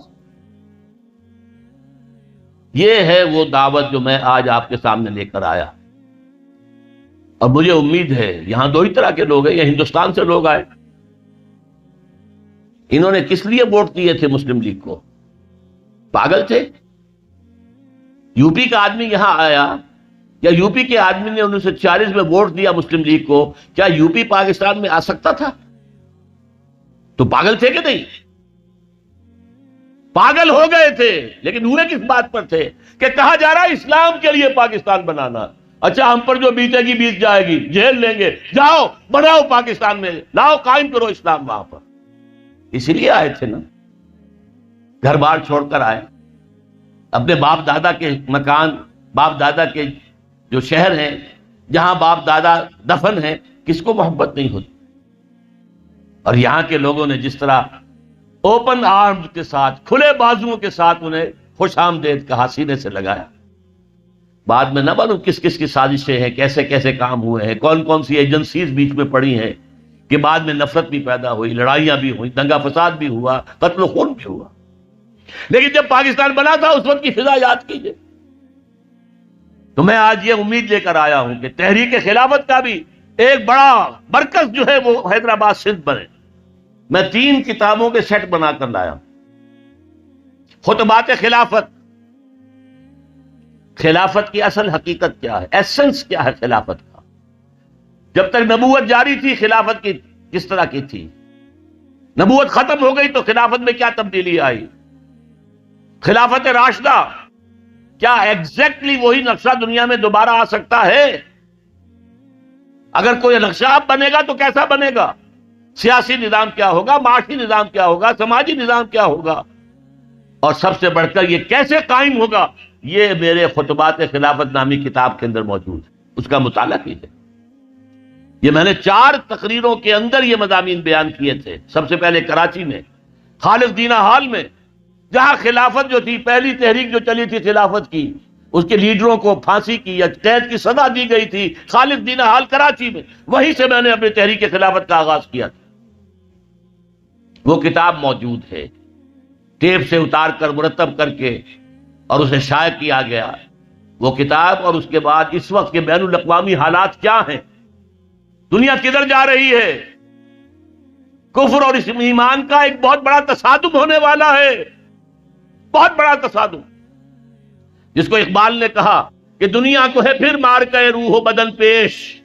[SPEAKER 1] یہ ہے وہ دعوت جو میں آج آپ کے سامنے لے کر آیا. اور مجھے امید ہے یہاں 2 ہی طرح کے لوگ ہیں. یہ ہندوستان سے لوگ آئے. انہوں نے کس لیے ووٹ دیے تھے مسلم لیگ کو؟ پاگل تھے؟ یو پی کا آدمی یہاں آیا، یا یو پی کے آدمی نے 1940 میں ووٹ دیا مسلم لیگ کو، کیا یو پی پاکستان میں آ سکتا تھا؟ تو پاگل تھے کہ نہیں؟ پاگل ہو گئے تھے. لیکن ہوئے کس بات پر تھے کہ کہا جا رہا ہے اسلام کے لیے پاکستان بنانا. اچھا، ہم پر جو بیتے گی بیت جائے گی، جیل لیں گے، جاؤ بناؤ پاکستان میں، لاؤ قائم کرو اسلام وہاں پر. اسی لیے آئے تھے نا. گھر بار چھوڑ کر آئے، اپنے باپ دادا کے مکان، باپ دادا کے جو شہر ہیں جہاں باپ دادا دفن ہیں، کس کو محبت نہیں ہوتی؟ اور یہاں کے لوگوں نے جس طرح اوپن آرمز کے ساتھ، کھلے بازوؤں کے ساتھ انہیں خوش آمدید کہا، سینے سے لگایا. بعد میں نہ معلوم کس کس کی سازشیں ہیں، کیسے کیسے کام ہوئے ہیں، کون کون سی ایجنسیز بیچ میں پڑی ہیں کہ بعد میں نفرت بھی پیدا ہوئی، لڑائیاں بھی ہوئی، دنگا فساد بھی ہوا، قتل و خون بھی ہوا. لیکن جب پاکستان بنا تھا اس وقت کی فضا یاد کیجئے. تو میں آج یہ امید لے کر آیا ہوں کہ تحریک خلافت کا بھی ایک بڑا مرکز جو ہے وہ حیدرآباد سندھ بنے. میں 3 کتابوں کے سیٹ بنا کر لایا. خطبات خلافت، خلافت کی اصل حقیقت کیا ہے، ایسنس کیا ہے خلافت کا، جب تک نبوت جاری تھی خلافت کی کس طرح کی تھی، نبوت ختم ہو گئی تو خلافت میں کیا تبدیلی آئی، خلافت راشدہ کیا ایگزیکٹلی وہی نقشہ دنیا میں دوبارہ آ سکتا ہے؟ اگر کوئی نقشہ بنے گا تو کیسا بنے گا؟ سیاسی نظام کیا ہوگا، معاشی نظام کیا ہوگا، سماجی نظام کیا ہوگا، اور سب سے بڑھ کر یہ کیسے قائم ہوگا؟ یہ میرے خطبات خلافت نامی کتاب کے اندر موجود ہے. اس کا مطالعہ کیجیے. یہ میں نے 4 تقریروں کے اندر یہ مضامین بیان کیے تھے. سب سے پہلے کراچی میں خالد دینہ ہال میں، جہاں خلافت جو تھی، پہلی تحریک جو چلی تھی خلافت کی، اس کے لیڈروں کو پھانسی کی یا قید کی سزا دی گئی تھی خالد دینہ ہال کراچی میں. وہیں سے میں نے اپنی تحریک خلافت کا آغاز کیا تھا. وہ کتاب موجود ہے، ٹیپ سے اتار کر مرتب کر کے اور اسے شائع کیا گیا. وہ کتاب اور اس کے بعد اس وقت کے بین الاقوامی حالات کیا ہیں، دنیا کدھر جا رہی ہے، کفر اور ایمان کا ایک بہت بڑا تصادم ہونے والا ہے، بہت بڑا تصادم، جس کو اقبال نے کہا کہ دنیا کو ہے پھر مار کے روح و بدن پیش.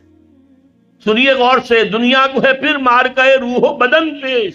[SPEAKER 1] سنیے غور سے, دنیا کو ہے پھر مار کے روح و بدن پیش.